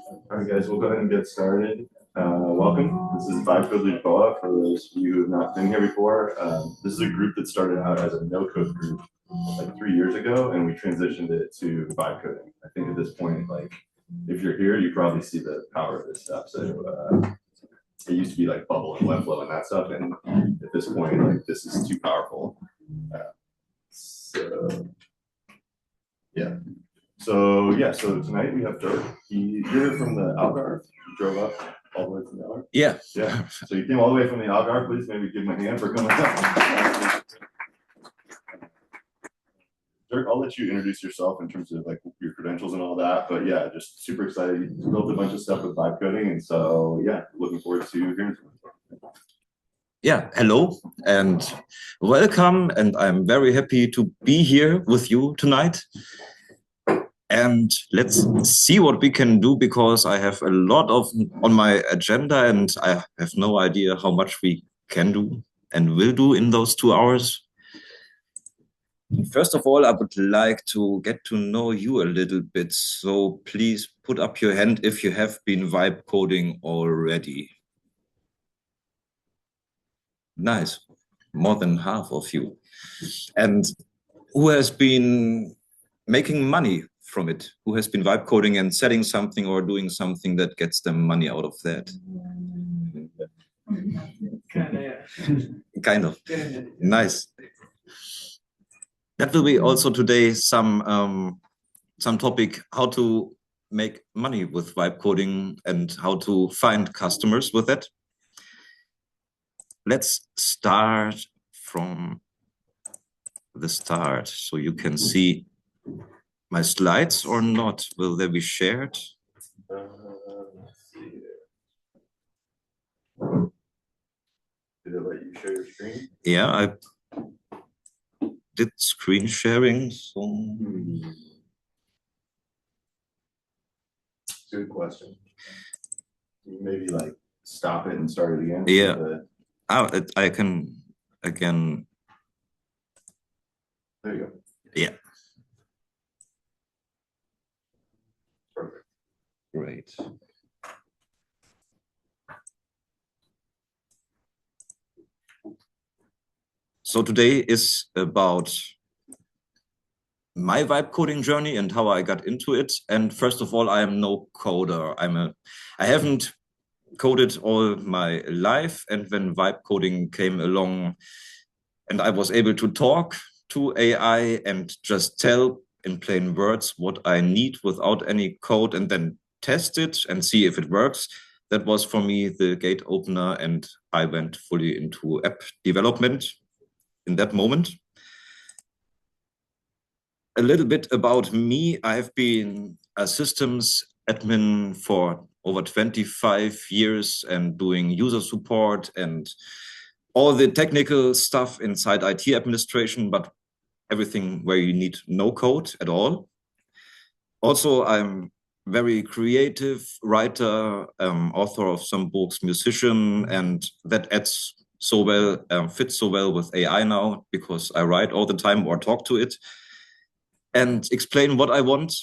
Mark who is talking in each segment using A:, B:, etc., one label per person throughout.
A: All right, guys, we'll go ahead and get started. Welcome. This is Vibecode Lisboa. For those of you who have not been here before, this is a group that started out as a no-code group like 3 years ago, and we transitioned it to vibe coding. I think at this point, like if you're here, you probably see the power of this stuff. So it used to be like Bubble and Webflow and that stuff, and at this point, like this is too powerful. So yeah. So tonight we have Dirk. You're from the Algarve. You drove up all the way from the Algarve?
B: Yeah.
A: Yeah. So you came all the way from the Algarve. Please maybe give him a hand for coming up. Dirk, I'll let you introduce yourself in terms of like your credentials and all that. But yeah, just super excited. You built a bunch of stuff with vibe coding, and so yeah, looking forward to hearing from you.
B: Yeah, hello and welcome, and I'm very happy to be here with you tonight. And let's see what we can do, because I have a lot on my agenda and I have no idea how much we can do and will do in those 2 hours. First of all, I would like to get to know you a little bit. So please put up your hand if you have been vibe coding already. Nice, more than half of you. And who has been making money from it? Who has been vibe coding and selling something or doing something that gets them money out of that? Kind of. Nice. That will be also today some topic, how to make money with vibe coding and how to find customers with it. Let's start from the start, so you can see my slides or not. Will they be shared?
A: Let's see. Did it let you share your screen?
B: Yeah, I did screen sharing. So
A: good question. Can you maybe like stop it and start it again?
B: Yeah. I can again.
A: There you go.
B: Yeah.
A: Perfect.
B: Great. So today is about my vibe coding journey and how I got into it. And first of all, I am no coder. I haven't coded all my life, and when vibe coding came along and I was able to talk to AI and just tell in plain words what I need without any code and then test it and see if it works, that was for me the gate opener, and I went fully into app development in that moment. A little bit about me. I've been a systems admin for over 25 years and doing user support and all the technical stuff inside IT administration, but everything where you need no code at all. Also, I'm very creative writer, author of some books, musician, and that adds so well, fits so well with AI now, because I write all the time or talk to it and explain what I want.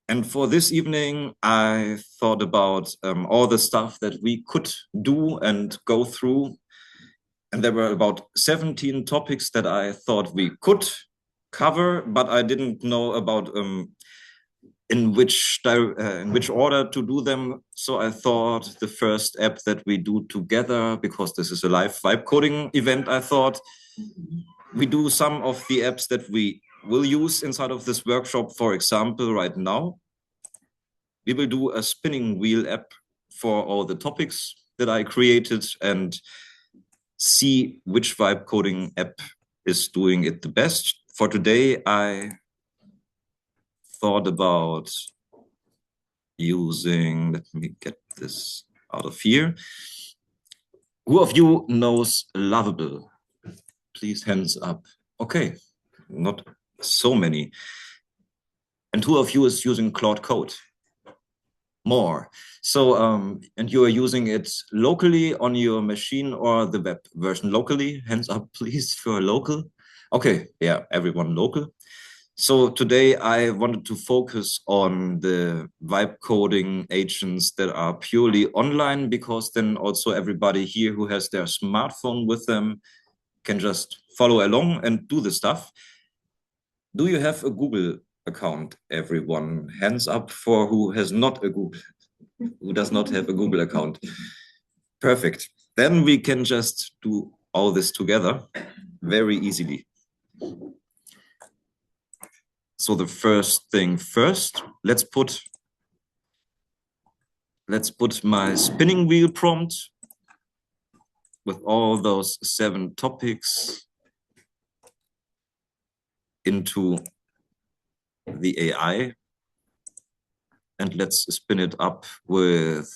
B: And for this evening, I thought about all the stuff that we could do and go through. And there were about 17 topics that I thought we could cover, but I didn't know about in which order to do them. So I thought the first app that we do together, because this is a live vibe coding event, I thought we do some of the apps that we will use inside of this workshop. For example, right now, we will do a spinning wheel app for all the topics that I created and see which vibe coding app is doing it the best. For today, I thought about using, let me get this out of here. Who of you knows Lovable? Please, hands up. Okay, not so many. And who of you is using Claude Code? More. So, and you are using it locally on your machine or the web version locally? Hands up, please, for local. Okay, yeah, everyone local. So today I wanted to focus on the vibe coding agents that are purely online, because then also everybody here who has their smartphone with them can just follow along and do the stuff. Do you have a Google account, everyone? Hands up for who has not a Google, who does not have a Google account. Perfect. Then we can just do all this together very easily. So the first thing first, let's put my spinning wheel prompt with all those 7 topics into the AI. And let's spin it up with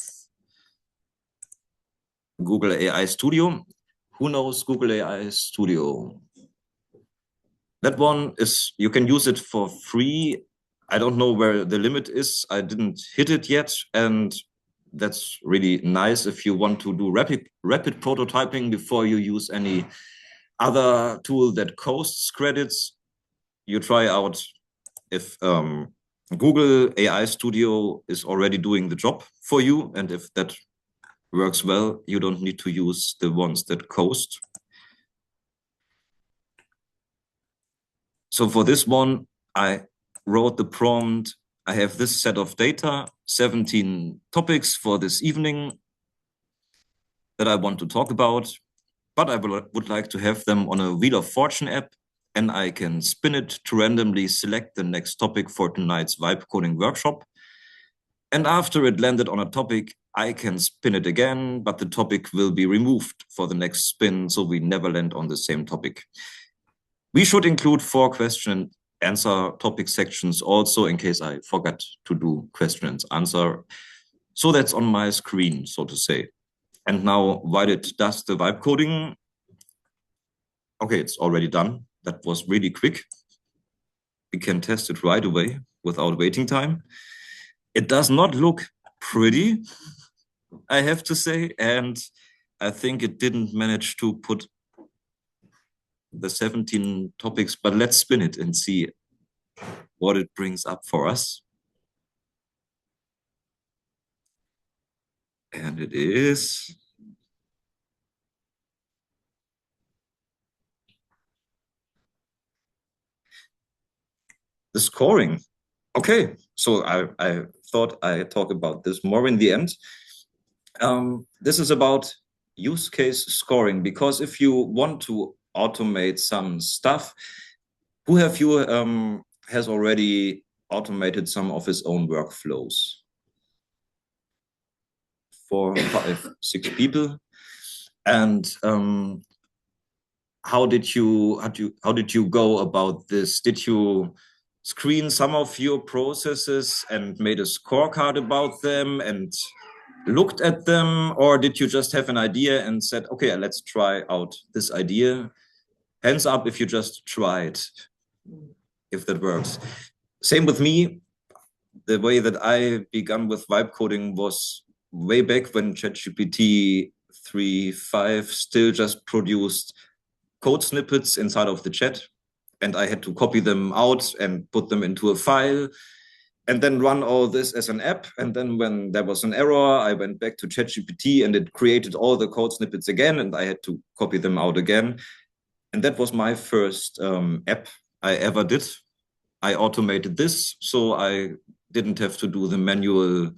B: Google AI Studio. Who knows Google AI Studio? That one is, you can use it for free. I don't know where the limit is. I didn't hit it yet. And that's really nice if you want to do rapid prototyping before you use any other tool that costs credits. You try out if Google AI Studio is already doing the job for you. And if that works well, you don't need to use the ones that cost. So for this one, I wrote the prompt. I have this set of data, 17 topics for this evening that I want to talk about, but I would like to have them on a Wheel of Fortune app, and I can spin it to randomly select the next topic for tonight's vibe coding workshop. And after it landed on a topic, I can spin it again, but the topic will be removed for the next spin, so we never land on the same topic. We should include 4 question and answer topic sections also, in case I forgot to do question and answer. So that's on my screen, so to say. And now while it does the vibe coding, okay, it's already done. That was really quick. We can test it right away without waiting time. It does not look pretty, I have to say, and I think it didn't manage to put the 17 topics, but let's spin it and see what it brings up for us. And it is the scoring. Okay, so I thought I'd talk about this more in the end. This is about use case scoring, because if you want to automate some stuff, who have you has already automated some of his own workflows? 4, 5, 6 people. And how did you go about this? Did you screen some of your processes and made a scorecard about them and looked at them, or did you just have an idea and said, okay, let's try out this idea? Hands up if you just tried, if that works. Same with me. The way that I began with vibe coding was way back when ChatGPT 3.5 still just produced code snippets inside of the chat, and I had to copy them out and put them into a file and then run all this as an app. And then when there was an error, I went back to ChatGPT and it created all the code snippets again, and I had to copy them out again. And that was my first app I ever did. I automated this, so I didn't have to do the manual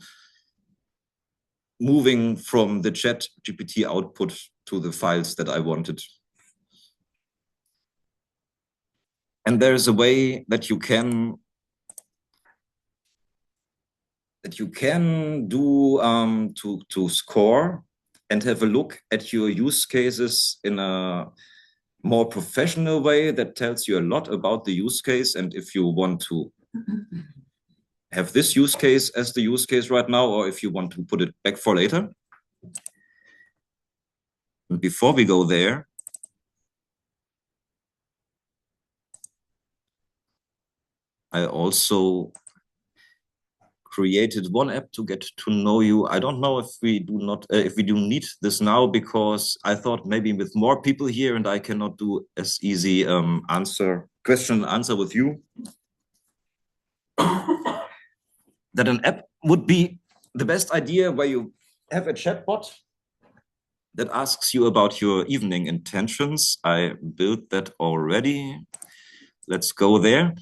B: moving from the ChatGPT output to the files that I wanted. And there's a way that you can do to score and have a look at your use cases in a more professional way that tells you a lot about the use case. And if you want to have this use case as the use case right now, or if you want to put it back for later. And before we go there, I also created one app to get to know you. I don't know if we do need this now, because I thought maybe with more people here and I cannot do as easy question and answer with you. that an app would be the best idea where you have a chatbot that asks you about your evening intentions. I built that already. Let's go there.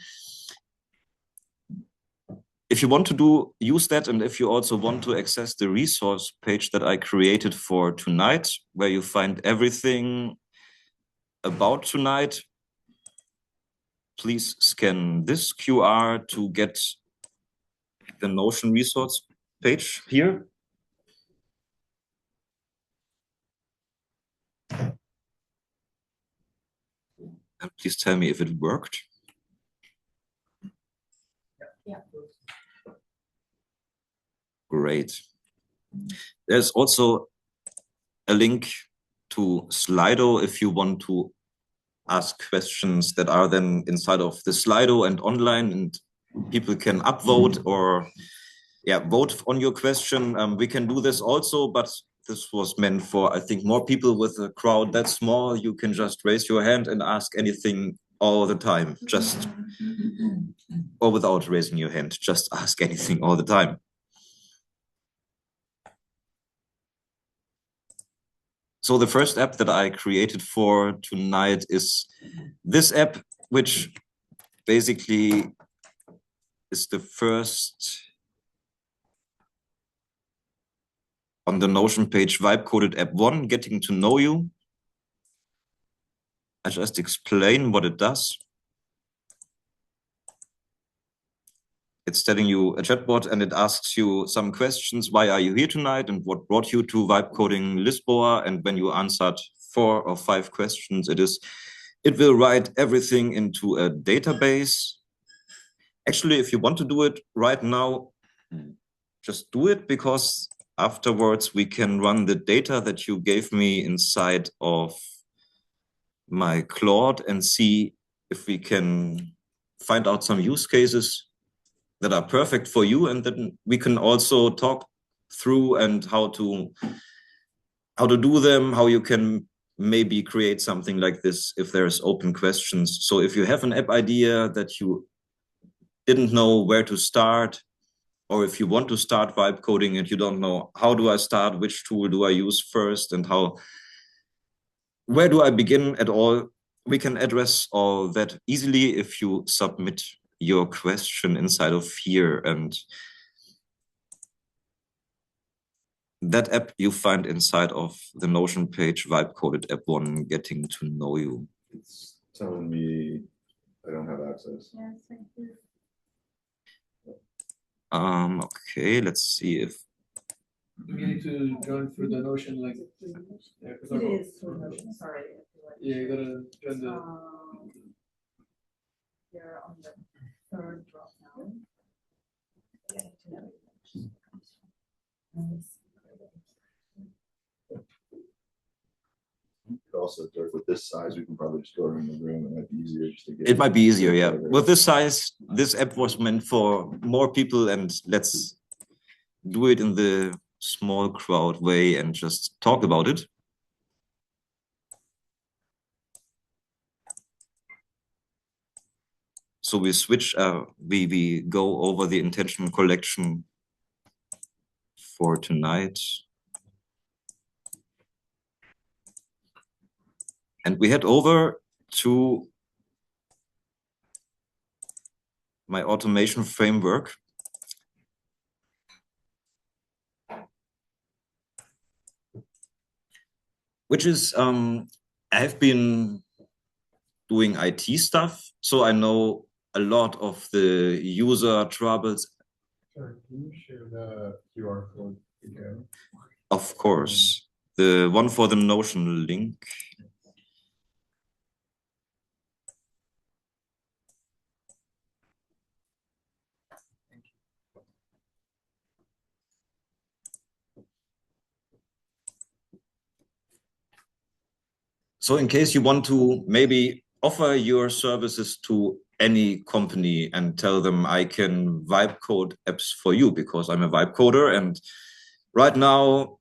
B: If you want to use that, and if you also want to access the resource page that I created for tonight, where you find everything about tonight, please scan this QR to get the Notion resource page here. And please tell me if it worked.
C: Yeah.
B: Great. There's also a link to Slido if you want to ask questions that are then inside of the Slido and online, and people can upvote or vote on your question. We can do this also, but this was meant for, I think, more people. With a crowd that small, you can just raise your hand and ask anything all the time, just, or without raising your hand, just ask anything all the time. So the first app that I created for tonight is this app, which basically is the first on the Notion page, Vibecode app 1, getting to know you. I just explain what it does. It's telling you a chatbot, and it asks you some questions. Why are you here tonight? And what brought you to Vibecode Lisboa? And when you answered 4 or 5 questions, it will write everything into a database. Actually, if you want to do it right now, just do it, because afterwards we can run the data that you gave me inside of my Claude and see if we can find out some use cases that are perfect for you, and then we can also talk through and how to do them, how you can maybe create something like this if there's open questions. So if you have an app idea that you didn't know where to start, or if you want to start vibe coding and you don't know, how do I start, which tool do I use first, and where do I begin at all, we can address all that easily if you submit your question inside of here. And that app you find inside of the Notion page, Vibecode app 1, getting to know you.
A: It's telling me I don't have access.
C: Yes, thank you.
B: Okay, let's see if
D: You need to join through the Notion link. Yeah,
C: It is through Notion, sorry.
D: Yeah, you gotta join the.
C: You're on the third drop now. Getting to know you.
A: Also, Dirk, with this size, we can probably just go around the room. It might be easier just to get.
B: it might be easier, yeah. With this size, this app was meant for more people, and let's do it in the small crowd way and just talk about it. So we switch, we go over the intention collection for tonight. And we head over to my automation framework. Which is, I've been doing IT stuff, so I know a lot of the user troubles.
E: Sorry, can you share the QR code again?
B: Of course, the one for the Notion link. So in case you want to maybe offer your services to any company and tell them I can vibe code apps for you, because I'm a vibe coder, and right now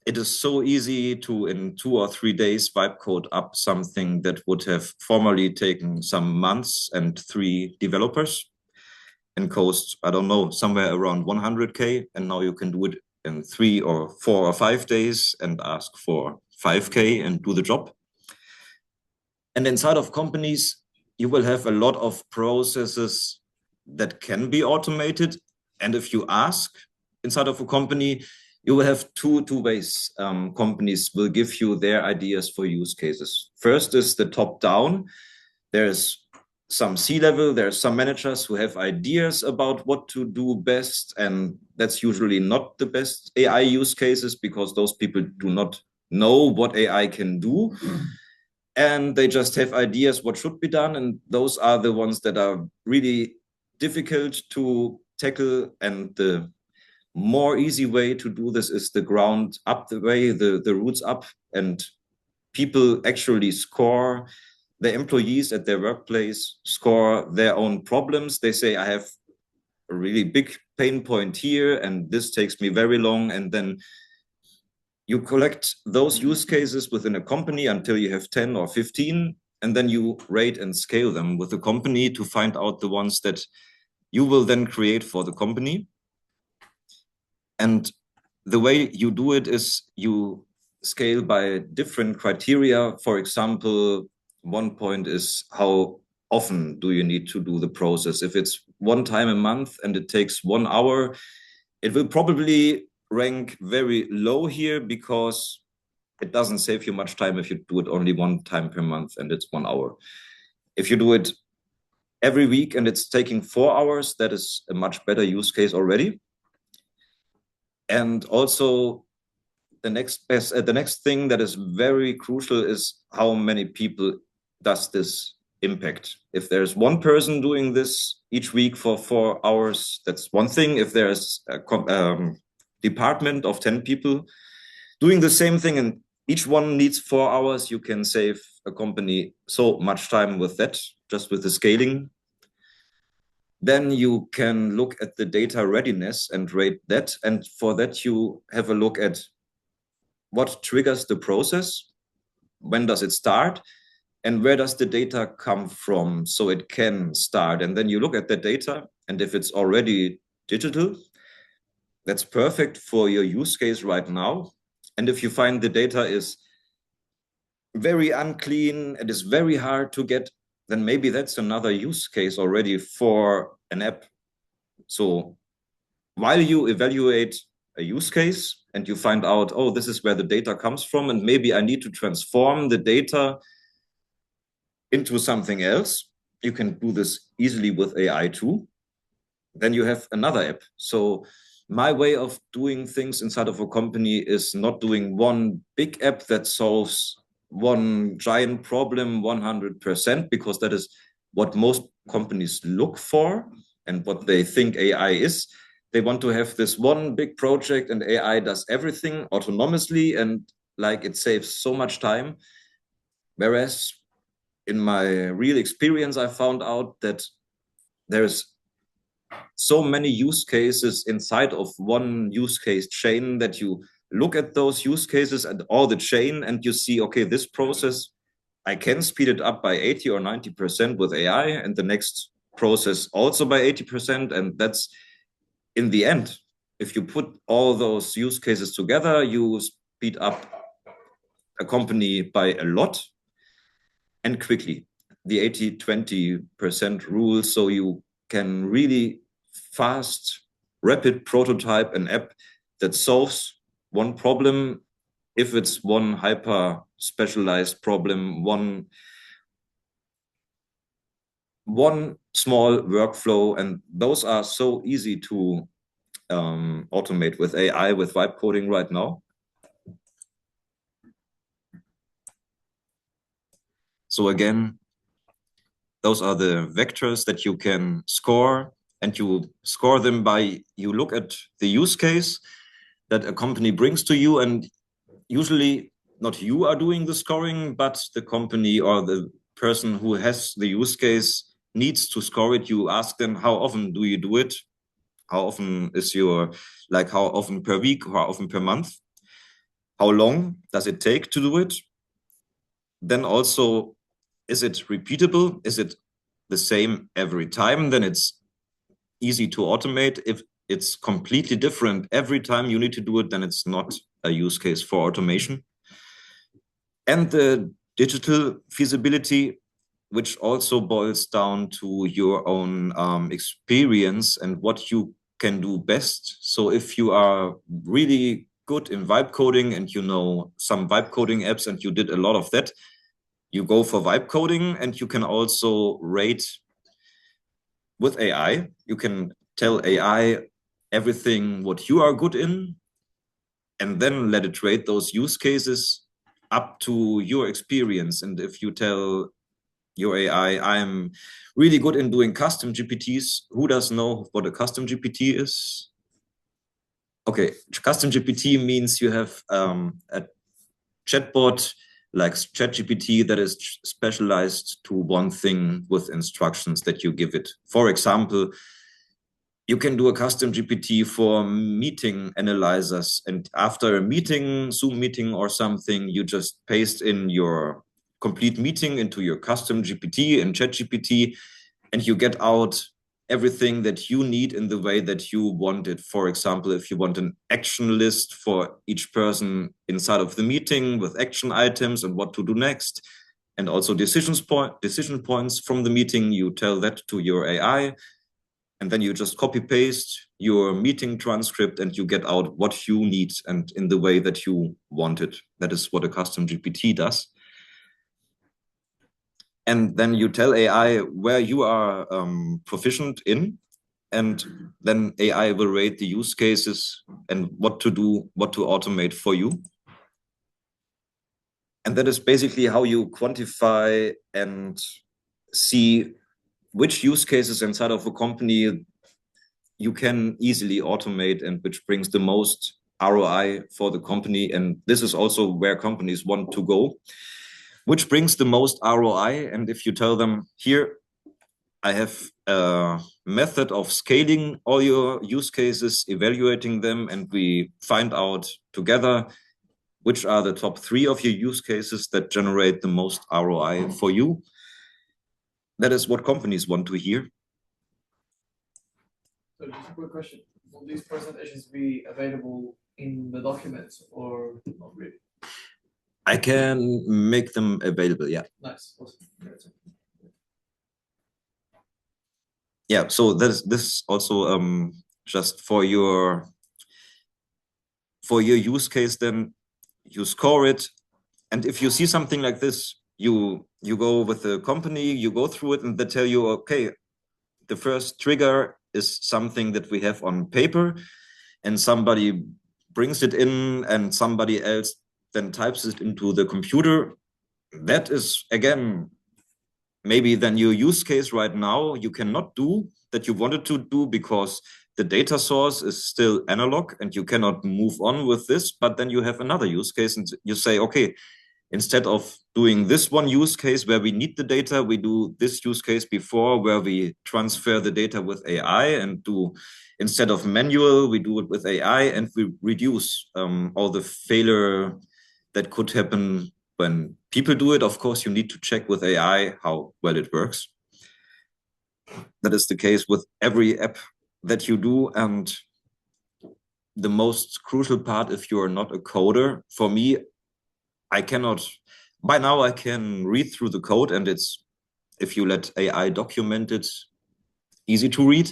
B: it is so easy to, in 2 or 3 days, vibe code up something that would have formerly taken some months and 3 developers. and cost, I don't know, somewhere around 100K, and now you can do it in 3 or 4 or 5 days and ask for 5K and do the job. And inside of companies, you will have a lot of processes that can be automated. And if you ask inside of a company, you will have two ways. Companies will give you their ideas for use cases. First is the top down. There's some C-level, there's some managers who have ideas about what to do best, and that's usually not the best AI use cases because those people do not know what AI can do. And they just have ideas what should be done, and those are the ones that are really difficult to tackle. And the more easy way to do this is the ground up the way, the roots up, and people actually score. The employees at their workplace score their own problems. They say, I have a really big pain point here, and this takes me very long. And then you collect those use cases within a company until you have 10 or 15, and then you rate and scale them with the company to find out the ones that you will then create for the company. And the way you do it is you scale by different criteria. For example, one point is how often do you need to do the process? If it's 1 time a month and it takes 1 hour, it will probably rank very low here because it doesn't save you much time if you do it only 1 time per month and it's 1 hour. If you do it every week and it's taking 4 hours, that is a much better use case already. And also the next thing that is very crucial is how many people does this impact. If there's one person doing this each week for 4 hours, that's one thing. If there's a department of 10 people doing the same thing and each one needs 4 hours, you can save a company so much time with that, just with the scaling. Then you can look at the data readiness and rate that. And for that, you have a look at what triggers the process, when does it start, and where does the data come from so it can start. And then you look at the data, and if it's already digital, that's perfect for your use case right now. And if you find the data is very unclean, it is very hard to get, then maybe that's another use case already for an app. So while you evaluate a use case and you find out, oh, this is where the data comes from, and maybe I need to transform the data into something else, you can do this easily with AI too. Then you have another app. So my way of doing things inside of a company is not doing one big app that solves one giant problem 100%, because that is what most companies look for and what they think AI is. They want to have this one big project and AI does everything autonomously and like it saves so much time. Whereas in my real experience, I found out that there's so many use cases inside of one use case chain that you look at those use cases and all the chain and you see, okay, this process, I can speed it up by 80 or 90% with AI, and the next process also by 80%. And that's in the end, if you put all those use cases together, you speed up a company by a lot and quickly. The 80-20% rule, so you can really fast, rapid prototype an app that solves one problem. If it's one hyper specialized problem, one small workflow, and those are so easy to automate with AI, with vibe coding right now. So again, those are the vectors that you can score, and you score them by, you look at the use case that a company brings to you, and usually not you are doing the scoring, but the company or the person who has the use case needs to score it. You ask them, how often do you do it? How often is your, like how often per week, how often per month? How long does it take to do it? Then also, is it repeatable? Is it the same every time? Then it's easy to automate. If it's completely different every time you need to do it, then it's not a use case for automation. And the digital feasibility, which also boils down to your own experience and what you can do best. So if you are really good in vibe coding and you know some vibe coding apps and you did a lot of that, you go for vibe coding, and you can also rate with AI. You can tell AI everything what you are good in, and then let it rate those use cases up to your experience. And if you tell your AI, I'm really good in doing custom GPTs. Who does know what a custom GPT is? Okay, custom GPT means you have a chatbot like ChatGPT that is specialized to one thing with instructions that you give it. For example, you can do a custom GPT for meeting analyzers, and after a meeting, Zoom meeting or something, you just paste in your complete meeting into your custom GPT in ChatGPT, and you get out everything that you need in the way that you want it. For example, if you want an action list for each person inside of the meeting with action items and what to do next, and also decision points from the meeting, you tell that to your AI, and then you just copy paste your meeting transcript and you get out what you need and in the way that you want it. That is what a custom GPT does. And then you tell AI where you are proficient in, and then AI will rate the use cases and what to do, what to automate for you. And that is basically how you quantify and see which use cases inside of a company you can easily automate and which brings the most ROI for the company. And this is also where companies want to go. Which brings the most ROI. And if you tell them, here, I have a method of scaling all your use cases, evaluating them, and we find out together which are the top 3 of your use cases that generate the most ROI for you. That is what companies want to hear.
D: So just a quick question. Will these presentations be available in the documents or not really?
B: I can make them available, yeah.
D: Nice, awesome.
B: Yeah, so this also just for your use case, then you score it. And if you see something like this, you go with the company, you go through it, and they tell you, okay, the first trigger is something that we have on paper, and somebody brings it in and somebody else then types it into the computer. That is, again, maybe then your use case right now you cannot do that you wanted to do because the data source is still analog and you cannot move on with this. But then you have another use case and you say, okay, instead of doing this one use case where we need the data, we do this use case before where we transfer the data with AI and do, instead of manual, we do it with AI, and we reduce all the failure that could happen when people do it. Of course, you need to check with AI how well it works. That is the case with every app that you do. And the most crucial part, if you're not a coder, for me, by now I can read through the code, and it's, if you let AI document it, easy to read.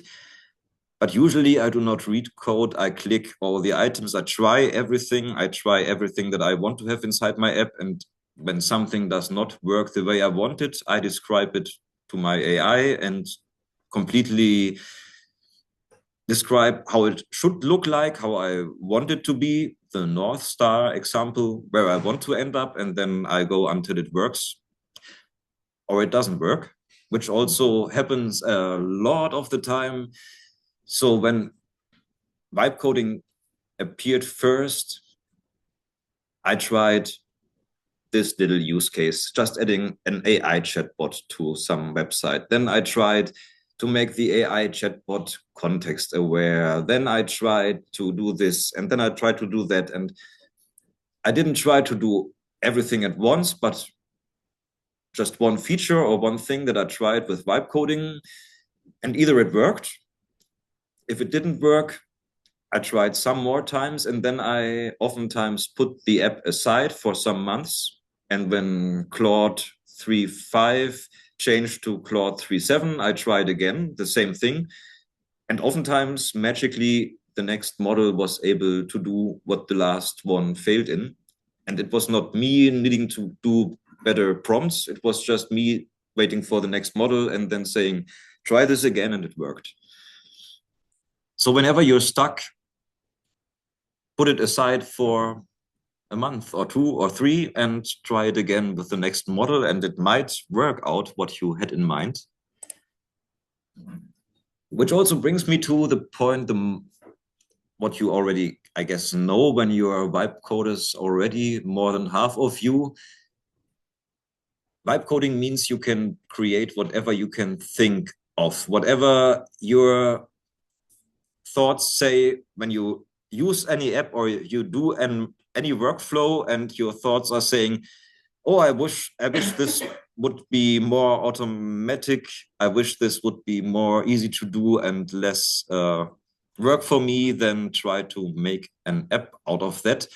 B: But usually I do not read code. I click all the items. I try everything that I want to have inside my app. And when something does not work the way I want it, I describe it to my AI and completely describe how it should look like, how I want it to be, the North Star example, where I want to end up, and then I go until it works or it doesn't work, which also happens a lot of the time. So when vibe coding appeared first, I tried this little use case, just adding an AI chatbot to some website. Then I tried to make the AI chatbot context aware. Then I tried to do this, and then I tried to do that. And I didn't try to do everything at once, but just one feature or one thing that I tried with vibe coding, and either it worked If it didn't work, I tried some more times, and then I oftentimes put the app aside for some months. And when Claude 3.5 changed to Claude 3.7, I tried again, the same thing. And oftentimes, magically, the next model was able to do what the last one failed in. And it was not me needing to do better prompts. It was just me waiting for the next model and then saying, try this again, and it worked. So whenever you're stuck, put it aside for a month or 2 or 3 and try it again with the next model, and it might work out what you had in mind. Which also brings me to the point, what you already, I guess, know when you are vibe coders already, more than half of you. Vibe coding means you can create whatever you can think of, whatever your thoughts say when you use any app or you do any workflow, and your thoughts are saying, oh, I wish this would be more automatic. I wish this would be more easy to do and less work for me. Then try to make an app out of that.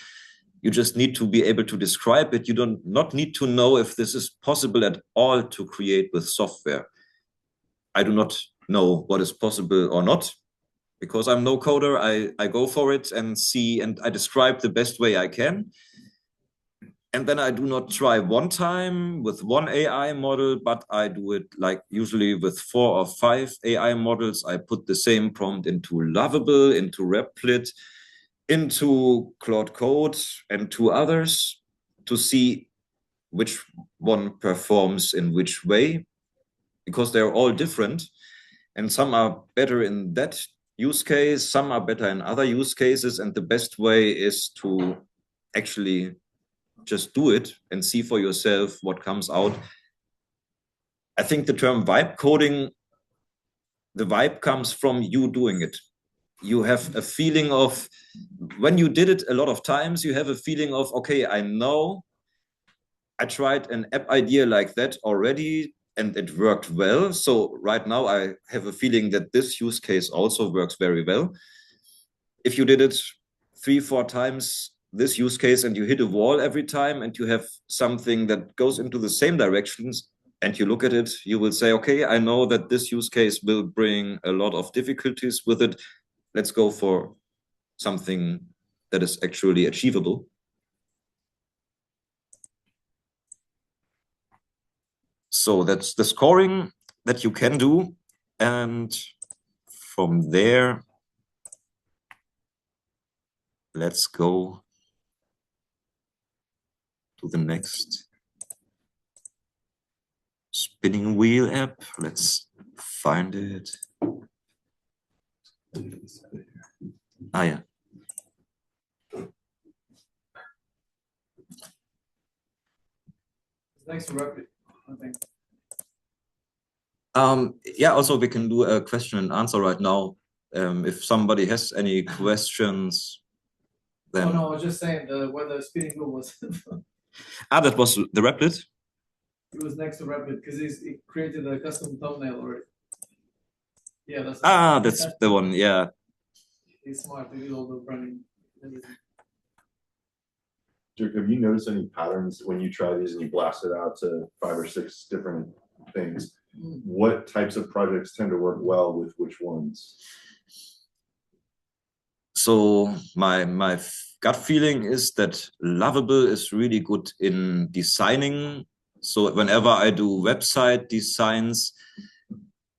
B: You just need to be able to describe it. You do not need to know if this is possible at all to create with software. I do not know what is possible or not, because I'm no coder. I go for it and see, and I describe the best way I can. And then I do not try one time with one AI model, but I do it like usually with 4 or 5 AI models. I put the same prompt into Lovable, into Replit, into Claude Code, and 2 others to see which one performs in which way, because they're all different. And some are better in that use case, some are better in other use cases. And the best way is to actually just do it and see for yourself what comes out. I think the term vibe coding, the vibe comes from you doing it. You have a feeling of, when you did it a lot of times, you have a feeling of, okay, I know I tried an app idea like that already and it worked well. So right now I have a feeling that this use case also works very well. If you did it 3, 4 times, this use case, and you hit a wall every time, and you have something that goes into the same directions, and you look at it, you will say, okay, I know that this use case will bring a lot of difficulties with it. Let's go for something that is actually achievable. So that's the scoring that you can do. And from there, let's go to the next spinning wheel app. Let's find it. Ah, yeah.
D: Thanks for Rapid, I think.
B: Yeah, also we can do a question and answer right now. If somebody has any questions, then...
D: Oh no, I was just saying whether spinning wheel was.
B: That was the Replit.
D: It was next to Rapid because he created a custom thumbnail already. Yeah, that's.
B: That's the one. Yeah.
D: He's smart. He did all the branding.
A: Dirk, have you noticed any patterns when you try these and you blast it out to 5 or 6 different things? What types of projects tend to work well with which ones?
B: So my gut feeling is that Lovable is really good in designing. So whenever I do website designs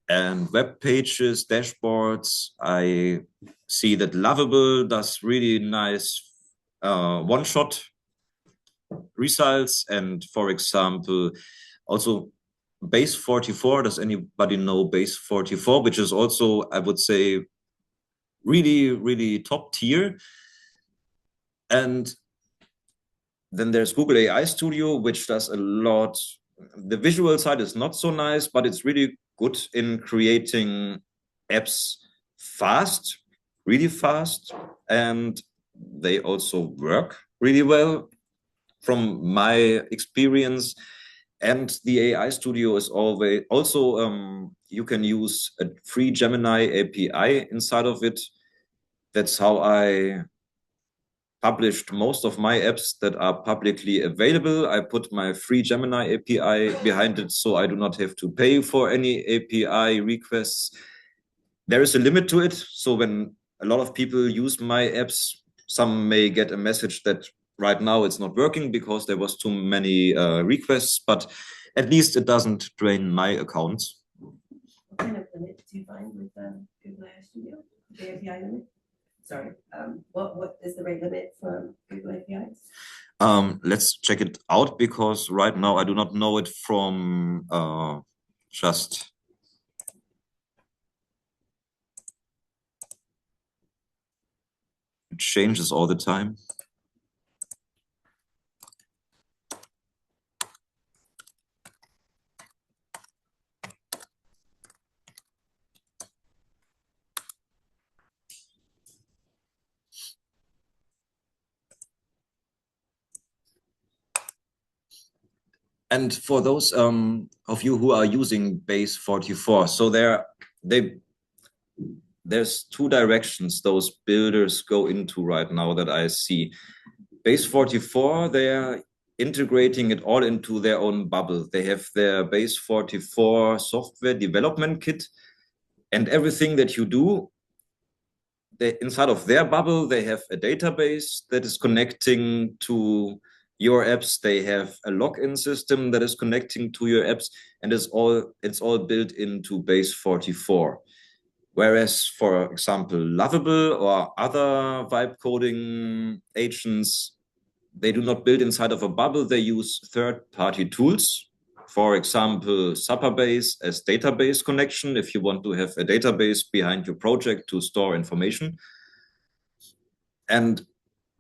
B: and web pages, dashboards, I see that Lovable does really nice one-shot results. And for example, also base 44, does anybody know base 44, which is also, I would say, really, really top tier. And then there's Google AI Studio, which does a lot. The visual side is not so nice, but it's really good in creating apps fast, really fast. And they also work really well. From my experience, And the AI Studio is always also, you can use a free Gemini API inside of it. That's how I published most of my apps that are publicly available. I put my free Gemini API behind it, so I do not have to pay for any API requests. There is a limit to it. So when a lot of people use my apps, some may get a message that right now it's not working because there was too many requests, but at least it doesn't drain my accounts.
C: What kind of limit do you find with Google AI Studio, the API limit? Sorry, what is the rate limit for Google APIs?
B: Let's check it out because right now I do not know it from just. It changes all the time. And for those of you who are using base 44, so there's two directions those builders go into right now that I see. Base 44, they're integrating it all into their own bubble. They have their base 44 software development kit, and everything that you do, inside of their bubble, they have a database that is connecting to your apps. They have a login system that is connecting to your apps, and it's all built into base 44. Whereas, for example, Lovable or other vibe coding agents, they do not build inside of a bubble. They use third-party tools. For example, Supperbase as database connection, if you want to have a database behind your project to store information. And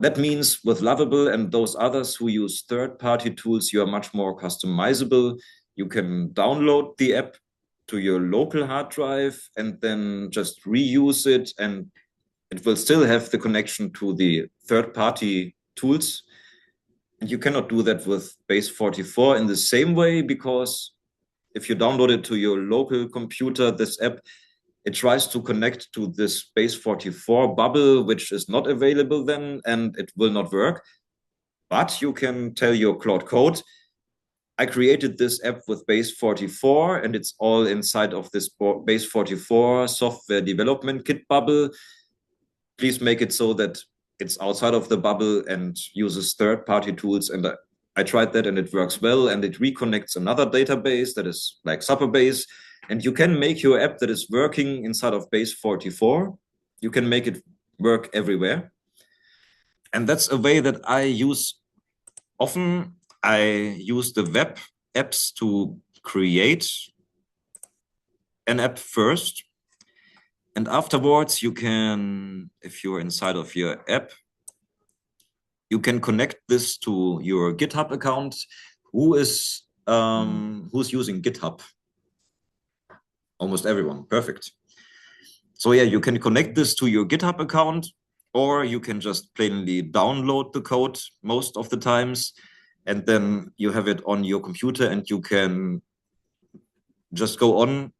B: that means with Lovable and those others who use third-party tools, you are much more customizable. You can download the app to your local hard drive and then just reuse it, and it will still have the connection to the third-party tools. And you cannot do that with base 44 in the same way, because if you download it to your local computer, this app, it tries to connect to this base 44 bubble, which is not available then, and it will not work. But you can tell your Claude Code, I created this app with base 44, and it's all inside of this base 44 software development kit bubble. Please make it so that it's outside of the bubble and uses third-party tools. And I tried that and it works well, and it reconnects another database that is like Supperbase. And you can make your app that is working inside of base 44. You can make it work everywhere. And that's a way that I use often. I use the web apps to create an app first. And afterwards, you can, if you're inside of your app, you can connect this to your GitHub account. Who's using GitHub? Almost everyone. Perfect. So yeah, you can connect this to your GitHub account, or you can just plainly download the code most of the times, and then you have it on your computer, and you can just go on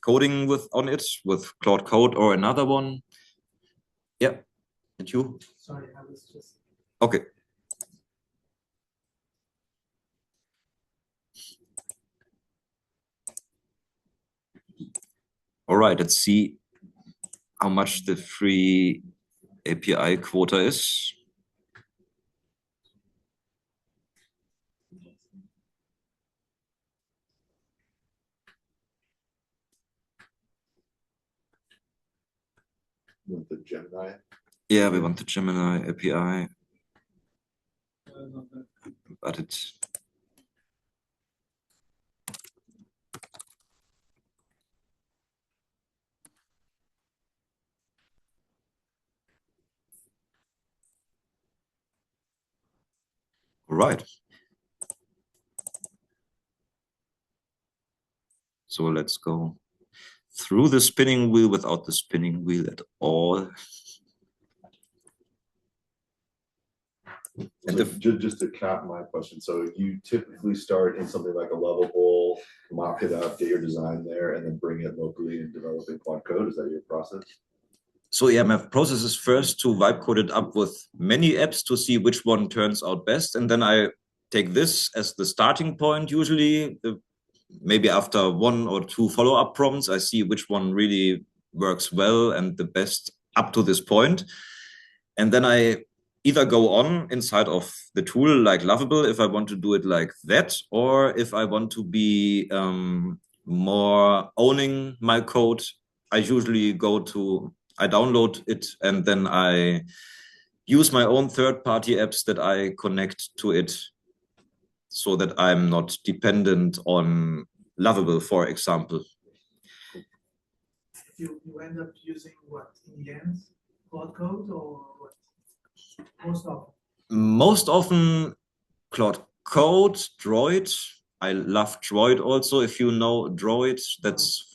B: coding on it with Claude Code or another one. Yeah, and you?
D: Sorry, I was just.
B: Okay. All right, let's see how much the free API quota is.
E: With the Gemini.
B: Yeah, we want the Gemini API, but it's all right. So let's go through the spinning wheel without the spinning wheel at all. And
E: So just to cap my question, so you typically start in something like a lovable, mock it up, get your design there, and then bring it locally and develop in quad code. Is that your process?
B: So yeah, my process is first to Vibecode it up with many apps to see which one turns out best. And then I take this as the starting point. Usually, maybe after 1 or 2 follow-up prompts, I see which one really works well and the best up to this point. And then I either go on inside of the tool like Lovable if I want to do it like that, or if I want to be more owning my code, I usually I download it and then I use my own third-party apps that I connect to it so that I'm not dependent on Lovable, for example.
F: You end up using what in the end? Cloud code or what? Most often.
B: Most often Cloud Code, Droid. I love Droid also. If you know Droid, that's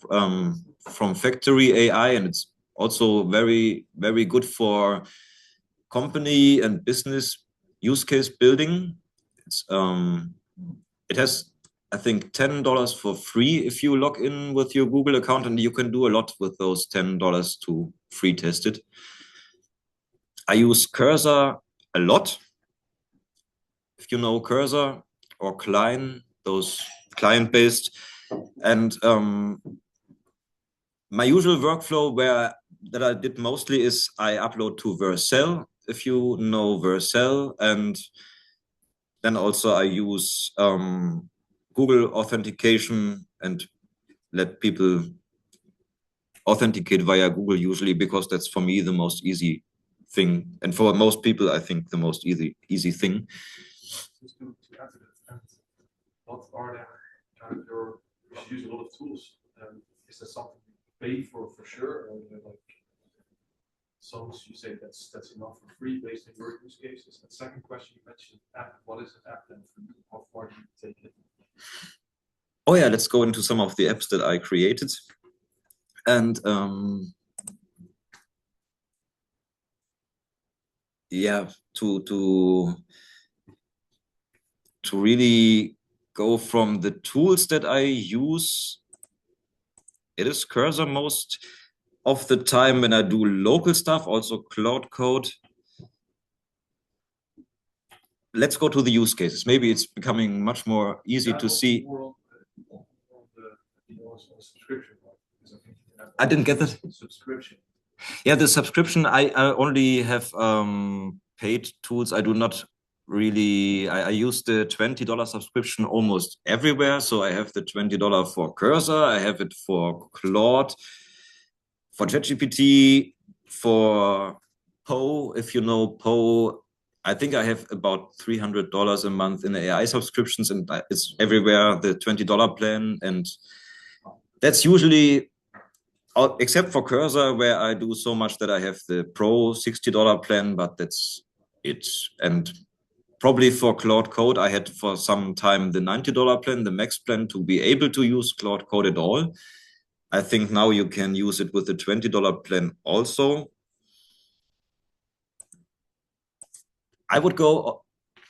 B: from Factory AI, and it's also very, very good for company and business use case building. It has, I think, $10 for free if you log in with your Google account, and you can do a lot with those $10 to free test it. I use Cursor a lot. If you know Cursor or Klein, those client-based. And my usual workflow that I did mostly is I upload to Vercel, if you know Vercel, and then also I use Google authentication and let people authenticate via Google usually, because that's for me the most easy thing. And for most people, I think the most easy thing.
G: Just to add to that, and what are the kind of you use a lot of tools, and is that something you pay for sure, or like some you say that's enough for free based on your use cases? And second question, you mentioned app. What is an app then for you? How far do you take it?
B: Oh yeah, let's go into some of the apps that I created. And yeah, to really go from the tools that I use, it is Cursor most of the time when I do local stuff, also Cloud Code. Let's go to the use cases. Maybe it's becoming much more easy to see.
G: Subscription.
B: I didn't get that.
G: Subscription.
B: Yeah, the subscription, I only have paid tools. I do not really, I use the $20 subscription almost everywhere. So I have the $20 for Cursor, I have it for Claude, for ChatGPT, for Poe. If you know Poe, I think I have about $300 a month in AI subscriptions, and it's everywhere, the $20 plan. And that's usually, except for Cursor, where I do so much that I have the Pro $60 plan, but that's it. And probably for Cloud Code, I had for some time the $90 plan, the max plan, to be able to use Cloud Code at all. I think now you can use it with the $20 plan also. I would go,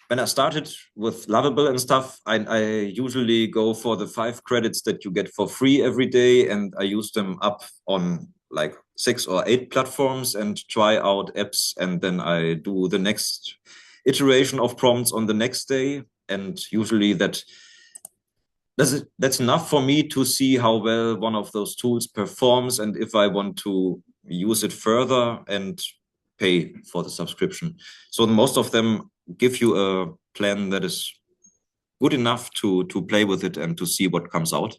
B: when I started with Lovable and stuff, I usually go for the 5 credits that you get for free every day, and I use them up on like 6 or 8 platforms and try out apps, and then I do the next iteration of prompts on the next day. And usually that's enough for me to see how well one of those tools performs, and if I want to use it further and pay for the subscription. So most of them give you a plan that is good enough to play with it and to see what comes out.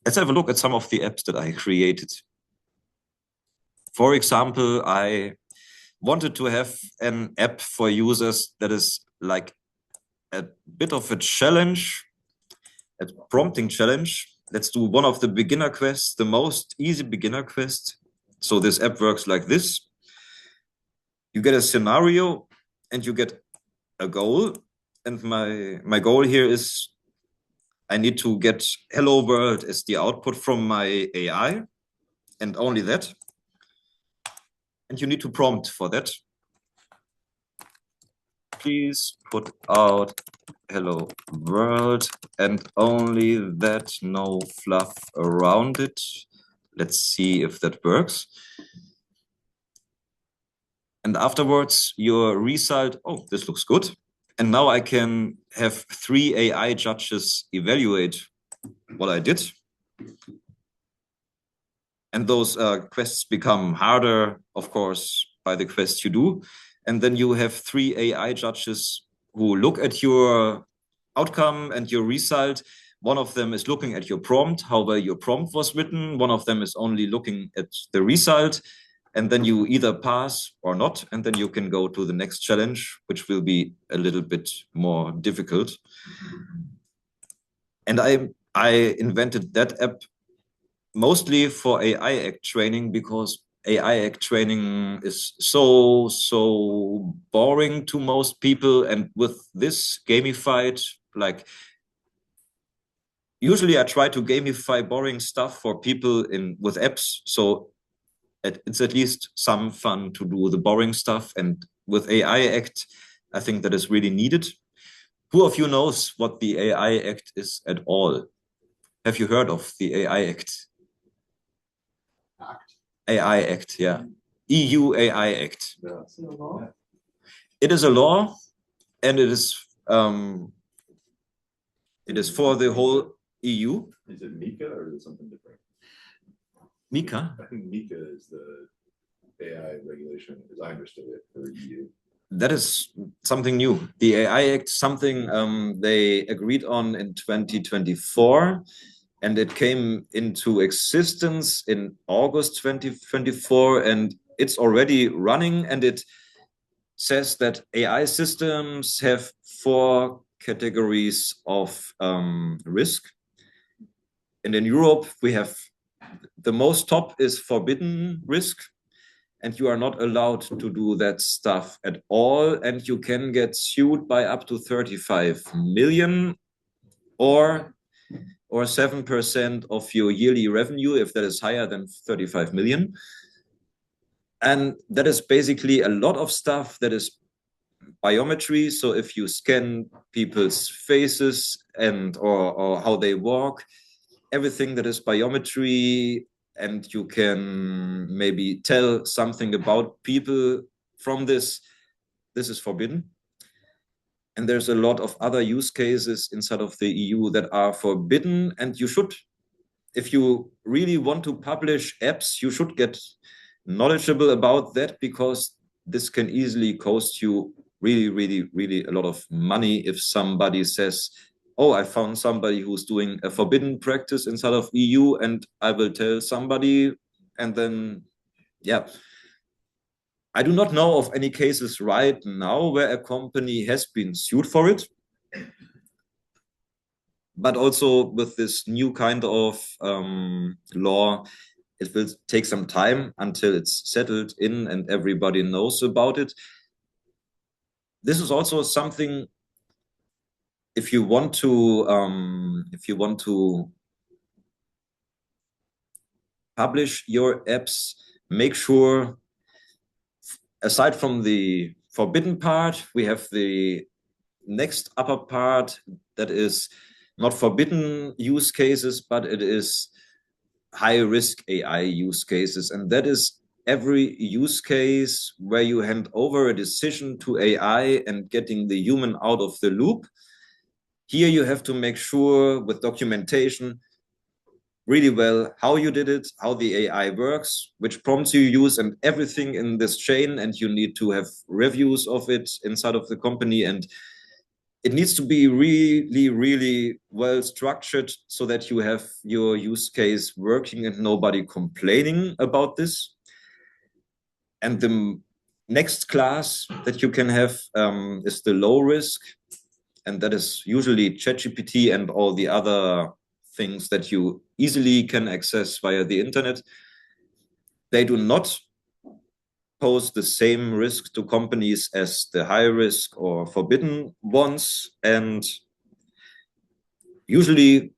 B: Let's have a look at some of the apps that I created. For example, I wanted to have an app for users that is like a bit of a challenge, a prompting challenge. Let's do one of the beginner quests, the most easy beginner quest. So this app works like this. You get a scenario and you get a goal. And my goal here is I need to get hello world as the output from my AI, and only that. and you need to prompt for that. Please put out hello world and only that, no fluff around it. Let's see if that works. And afterwards your result, oh, this looks good. And now I can have 3 AI judges evaluate what I did. And those quests become harder, of course, by the quest you do. And then you have 3 AI judges who look at your outcome and your result. One of them is looking at your prompt, how well your prompt was written. One of them is only looking at the result. And then you either pass or not. And then you can go to the next challenge, which will be a little bit more difficult. And I invented that app mostly for AI Act training, because AI Act training is so boring to most people. And with this gamified, like, usually I try to gamify boring stuff for people with apps. So it's at least some fun to do the boring stuff. And with AI Act, I think that is really needed. Who of you knows what the AI Act is at all? Have you heard of the AI Act? AI Act, yeah. EU AI Act.
E: Yeah.
B: It is a law, and it is for the whole EU.
E: Is it Mika or is it something different?
B: Mika?
E: I think Mika is the AI regulation, as I understood it, for EU.
B: That is something new. The AI Act, something they agreed on in 2024, and it came into existence in August 2024, and it's already running, and it says that AI systems have 4 categories of risk. And in Europe, we have the most top is forbidden risk, and you are not allowed to do that stuff at all. And you can get sued by up to 35 million or 7% of your yearly revenue, if that is higher than 35 million. And that is basically a lot of stuff that is biometry. So if you scan people's faces and or how they walk, everything that is biometry, and you can maybe tell something about people from this is forbidden. And there's a lot of other use cases inside of the EU that are forbidden. And you should, if you really want to publish apps, you should get knowledgeable about that, because this can easily cost you really a lot of money if somebody says, oh, I found somebody who's doing a forbidden practice inside of EU, and I will tell somebody, and then, yeah. I do not know of any cases right now where a company has been sued for it. But also with this new kind of law, it will take some time until it's settled in and everybody knows about it. This is also something, if you want to publish your apps, make sure, aside from the forbidden part, we have the next upper part that is not forbidden use cases, but it is high risk AI use cases. And that is every use case where you hand over a decision to AI and getting the human out of the loop. Here you have to make sure with documentation really well how you did it, how the AI works, which prompts you use, and everything in this chain. And you need to have reviews of it inside of the company, and it needs to be really well structured so that you have your use case working and nobody complaining about this. And the next class that you can have is the low risk, and that is usually ChatGPT and all the other things that you easily can access via the internet. They do not pose the same risk to companies as the high risk or forbidden ones. And usually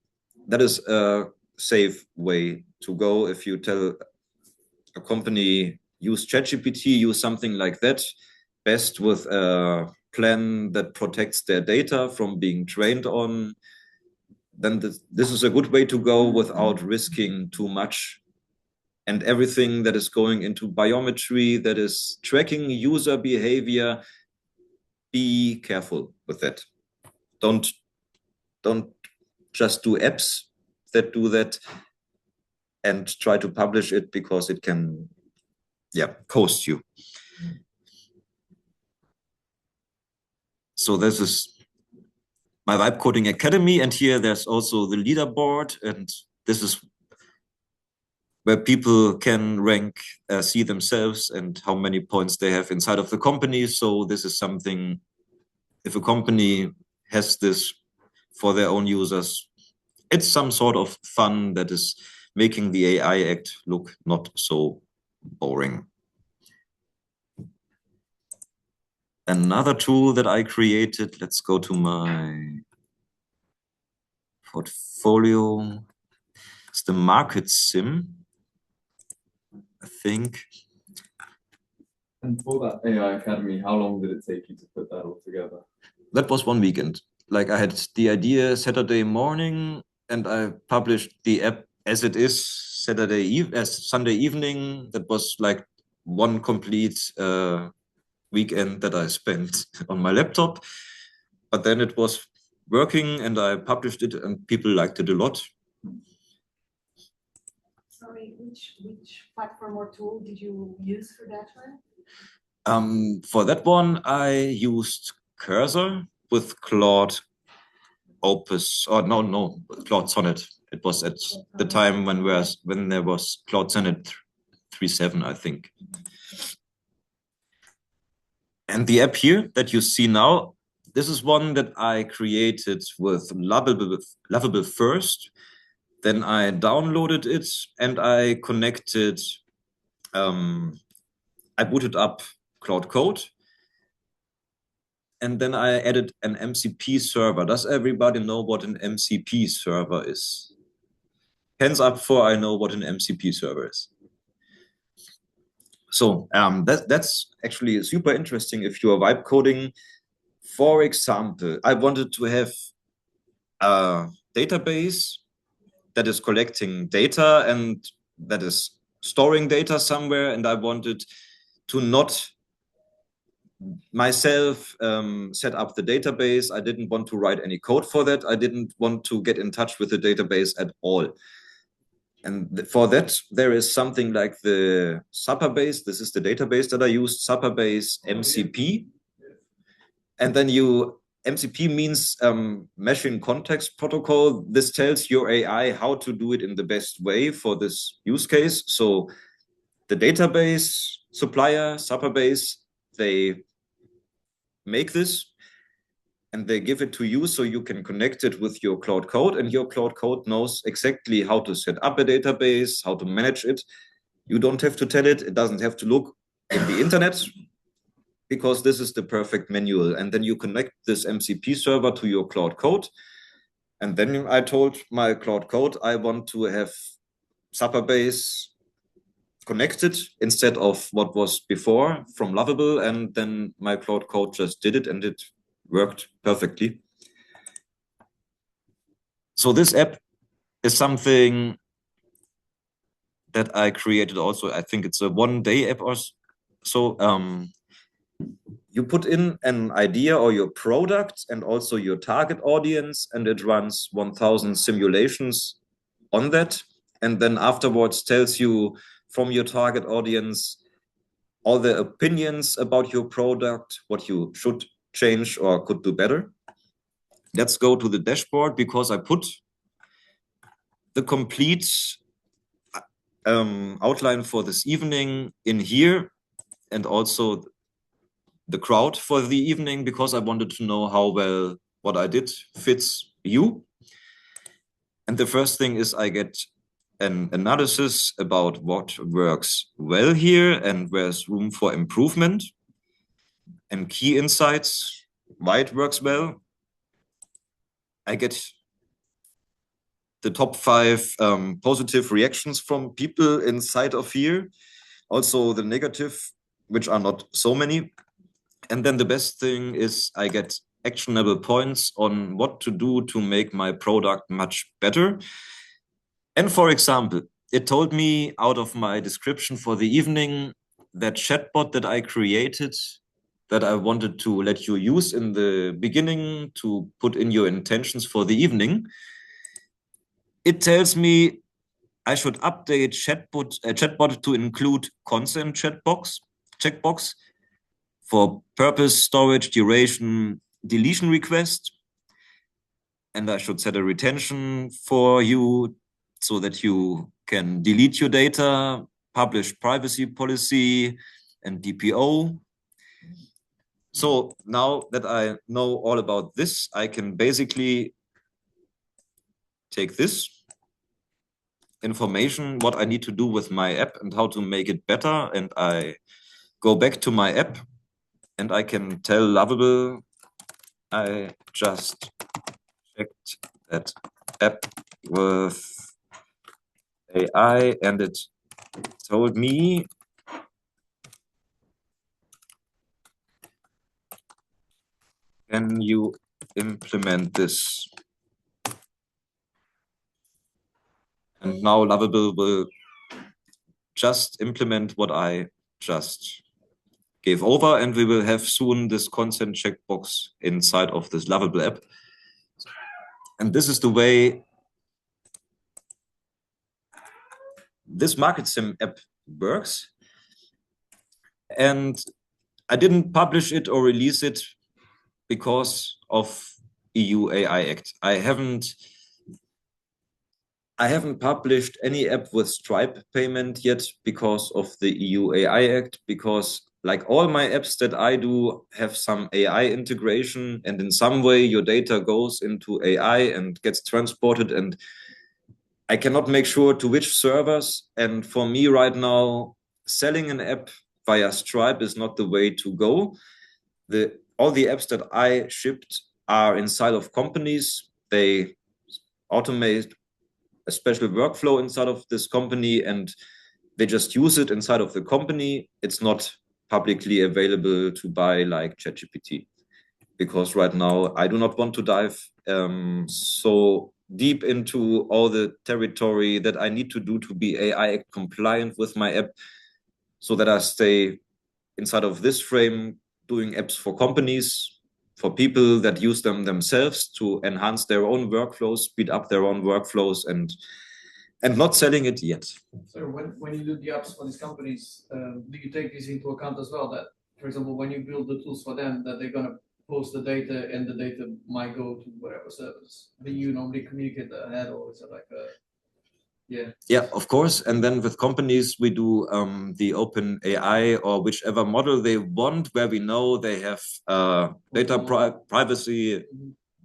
B: that is a safe way to go. If you tell a company use ChatGPT, use something like that, best with a plan that protects their data from being trained on, then this is a good way to go without risking too much. And everything that is going into biometry, that is tracking user behavior, be careful with that. Don't just do apps that do that and try to publish it, because it can, cost you. So this is my Vibe Coding Academy, and here there's also the leaderboard, and this is where people can rank, see themselves and how many points they have inside of the company. So this is something, if a company has this for their own users, it's some sort of fun that is making the AI act look not so boring. Another tool that I created, let's go to my portfolio. It's the market sim, I think.
H: And for that AI Academy, how long did it take you to put that all together?
B: That was 1 weekend. Like, I had the idea Saturday morning, and I published the app as it is Sunday evening. That was like one complete weekend that I spent on my laptop. But then it was working, and I published it, and people liked it a lot.
I: Sorry, which platform or tool did you use for that one?
B: For that one, I used Cursor with Claude Opus, or no, Claude Sonnet. It was at the time when there was Claude Sonnet 3.7, I think. And the app here that you see now, this is one that I created with Lovable first. Then I downloaded it and I connected, I booted up Cloud Code. And then I added an MCP server. Does everybody know what an MCP server is? Hands up for I know what an MCP server is. So that's actually super interesting if you are vibe coding. For example, I wanted to have a database that is collecting data and that is storing data somewhere, and I wanted to not myself set up the database. I didn't want to write any code for that. I didn't want to get in touch with the database at all. And for that, there is something like the Supperbase. This is the database that I used, Supperbase MCP. And then MCP means Machine Context Protocol. This tells your AI how to do it in the best way for this use case. So the database supplier, Supperbase, they make this and they give it to you so you can connect it with your Cloud Code, and your Cloud Code knows exactly how to set up a database, how to manage it. You don't have to tell it. It doesn't have to look in the internet, because this is the perfect manual. And then you connect this MCP server to your Cloud Code. And then I told my Cloud Code, I want to have Supperbase connected instead of what was before from Lovable. And then my Cloud Code just did it, and it worked perfectly. So this app is something that I created also. I think it's a one-day app or so. You put in an idea or your product and also your target audience, and it runs 1,000 simulations on that. And then afterwards tells you from your target audience all the opinions about your product, what you should change or could do better. Let's go to the dashboard, because I put the complete outline for this evening in here, and also the crowd for the evening, because I wanted to know how well what I did fits you. And the first thing is I get an analysis about what works well here and where's room for improvement, and key insights, why it works well. I get the top 5 positive reactions from people inside of here. also the negative, which are not so many. And then the best thing is I get actionable points on what to do to make my product much better. And for example, it told me out of my description for the evening that chatbot that I created, that I wanted to let you use in the beginning to put in your intentions for the evening. It tells me I should update chatbot to include consent checkbox for purpose, storage, duration, deletion request. And I should set a retention for you so that you can delete your data, publish privacy policy and DPO. So now that I know all about this, I can basically take this information, what I need to do with my app and how to make it better. And I go back to my app and I can tell Lovable, I just checked that app with AI and it told me can you implement this? And now Lovable will just implement what I just gave over, and we will have soon this consent checkbox inside of this Lovable app. And this is the way this market sim app works. And I didn't publish it or release it because of EU AI Act. I haven't published any app with Stripe payment yet because of the EU AI Act, because like all my apps that I do have some AI integration, and in some way your data goes into AI and gets transported, and I cannot make sure to which servers. And for me right now, selling an app via Stripe is not the way to go. All the apps that I shipped are inside of companies. They automate a special workflow inside of this company and they just use it inside of the company. It's not publicly available to buy like ChatGPT, because right now I do not want to dive so deep into all the territory that I need to do to be AI compliant with my app, so that I stay inside of this frame doing apps for companies, for people that use them themselves to enhance their own workflows, speed up their own workflows, and not selling it yet.
D: So when you do the apps for these companies, do you take this into account as well? That, for example, when you build the tools for them, that they're gonna post the data and the data might go to whatever service? Do you normally communicate that ahead, or is it like a Yeah,
B: of course. And then with companies, we do the open AI or whichever model they want, where we know they have data privacy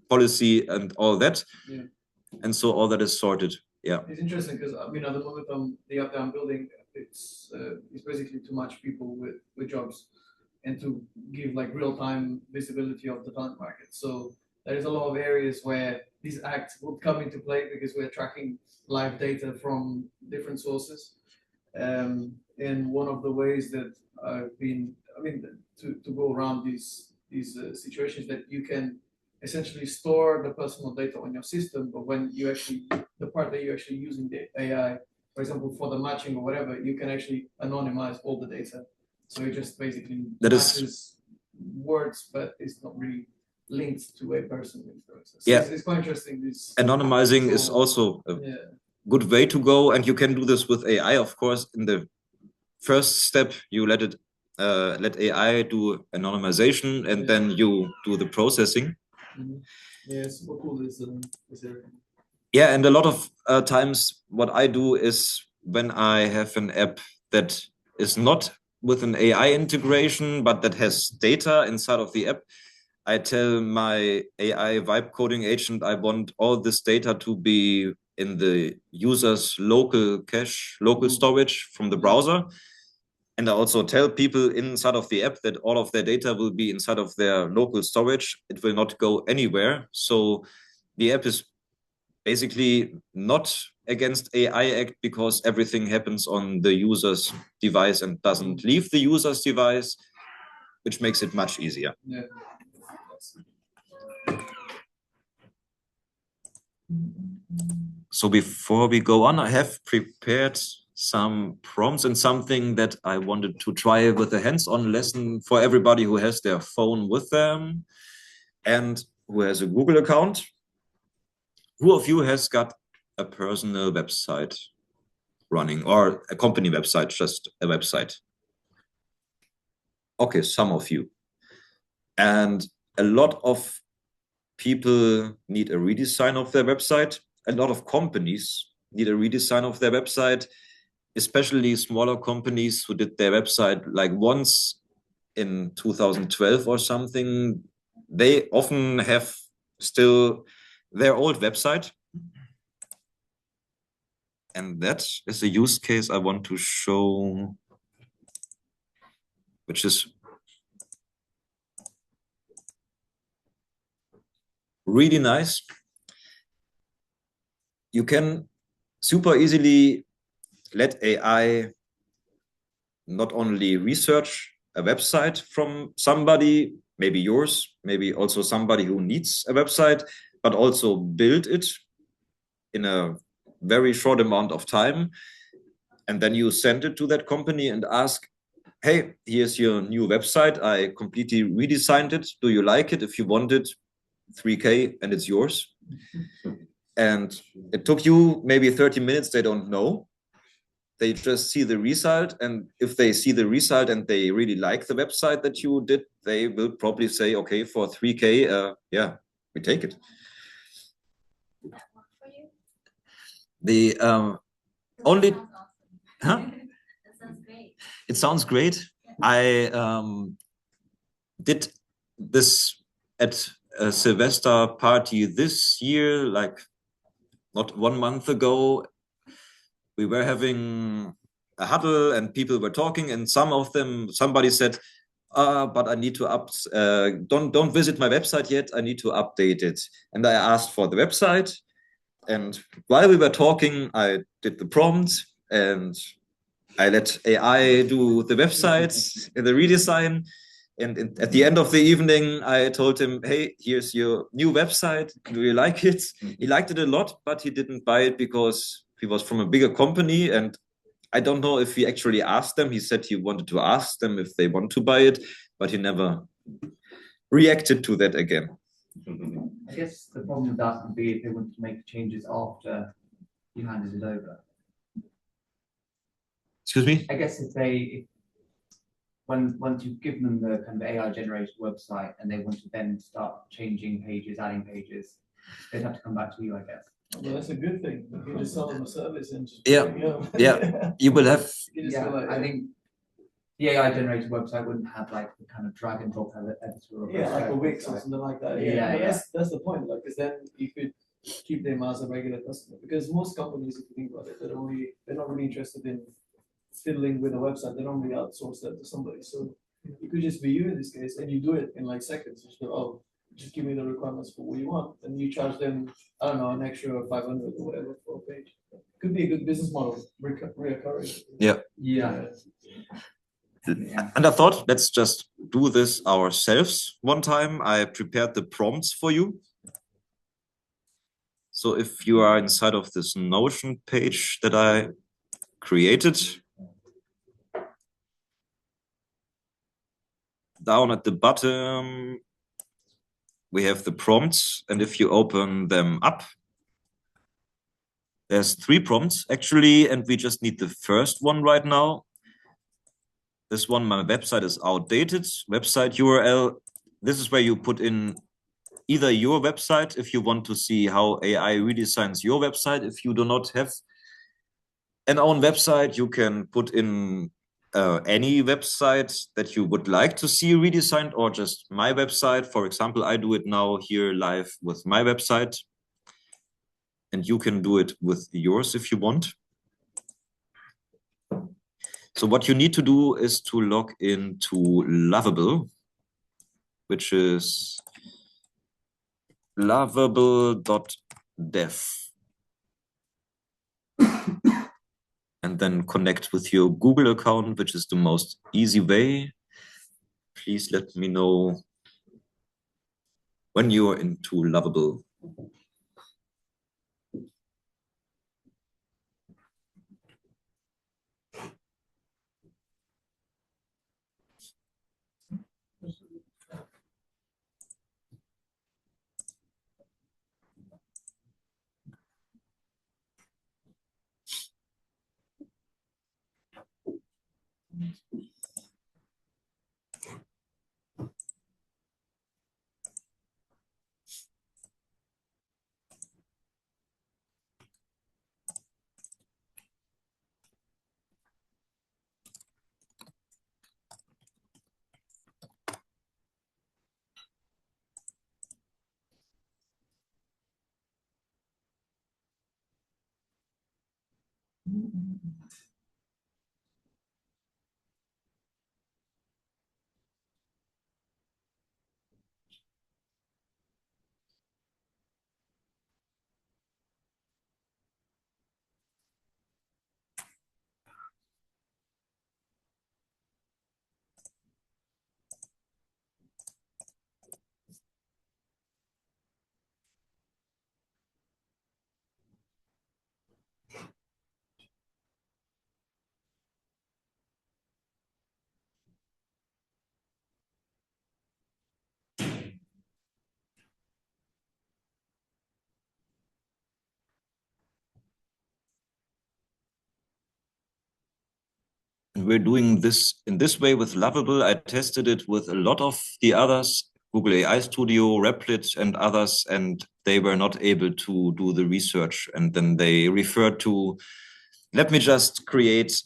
B: policy and all that.
D: Yeah.
B: And so all that is sorted. Yeah.
D: It's interesting because I mean, at the moment, the app that I'm building, it's basically to match people with jobs and to give like real-time visibility of the talent market. So there is a lot of areas where these acts would come into play because we're tracking live data from different sources. And one of the ways that I've been, to go around these situations, that you can essentially store the personal data on your system, but when you actually, the part that you're actually using the AI, for example, for the matching or whatever, you can actually anonymize all the data. So it just basically matches words, but it's not really linked to a person. So
B: yeah,
D: it's quite interesting. This
B: anonymizing is also a good way to go, and you can do this with AI, of course. In the first step, you let AI do anonymization, and then you do the processing.
D: Yes, what cool is there?
B: Yeah, and a lot of times what I do is when I have an app that is not with an AI integration, but that has data inside of the app, I tell my AI vibe coding agent, I want all this data to be in the user's local cache, local storage from the browser. And I also tell people inside of the app that all of their data will be inside of their local storage. It will not go anywhere. So the app is basically not against AI Act because everything happens on the user's device and doesn't leave the user's device, which makes it much easier.
D: Yeah.
B: So before we go on, I have prepared some prompts and something that I wanted to try with a hands-on lesson for everybody who has their phone with them and who has a Google account. Who of you has got a personal website running or a company website, just a website? Okay, some of you. And a lot of people need a redesign of their website. A lot of companies need a redesign of their website, especially smaller companies who did their website like once in 2012 or something. They often have still their old website. And that is a use case I want to show, which is really nice. You can super easily let AI not only research a website from somebody, maybe yours, maybe also somebody who needs a website, but also build it in a very short amount of time. And then you send it to that company and ask, hey, here's your new website. I completely redesigned it. Do you like it? If you want it, 3K and it's yours. And it took you maybe 30 minutes. They don't know. They just see the result. And if they see the result and they really like the website that you did, they will probably say, okay, for 3K, yeah, we take it. The only, huh?
J: That sounds great.
B: It sounds great. I did this at a Sylvester party this year, like not 1 month ago. We were having a huddle and people were talking, and somebody said, but I need to don't visit my website yet. I need to update it. And I asked for the website. And while we were talking, I did the prompt and I let AI do the websites and the redesign. And at the end of the evening, I told him, hey, here's your new website. Do you like it? He liked it a lot, but he didn't buy it because he was from a bigger company. And I don't know if he actually asked them. He said he wanted to ask them if they want to buy it, but he never reacted to that again.
K: I guess the problem with that would be if they wanted to make changes after you handed it over.
B: Excuse me?
K: I guess once you've given them the kind of AI generated website and they want to then start changing pages, adding pages, they'd have to come back to you, I guess.
D: Well, that's a good thing. You can just sell them a service and just
B: Yeah, you will have.
K: I think the AI generated website wouldn't have like the kind of drag and drop editor.
D: Like a Wix or something like that. That's the point. Like, because then you could keep them as a regular customer. Because most companies, if you think about it, they're not really interested in fiddling with a website. They don't really outsource that to somebody. So it could just be you in this case, and you do it in like seconds. You just go, just give me the requirements for what you want, and you charge them, I don't know, an extra 500 or whatever for a page. Could be a good business model, reoccurring.
B: Yeah. And I thought, let's just do this ourselves one time. I prepared the prompts for you. So if you are inside of this Notion page that I created, down at the bottom, we have the prompts. And if you open them up, there's 3 prompts actually, and we just need the first one right now. This one, my website is outdated. Website URL. This is where you put in either your website if you want to see how AI redesigns your website. If you do not have an own website, you can put in any website that you would like to see redesigned, or just my website. For example, I do it now here live with my website, and you can do it with yours if you want. So what you need to do is to log into Lovable, which is lovable.dev. and then connect with your Google account, which is the most easy way. Please let me know when you're into Lovable. We're doing this in this way with Lovable. I tested it with a lot of the others, Google AI Studio, Replit, and others, and they were not able to do the research. And then they referred to, let me just create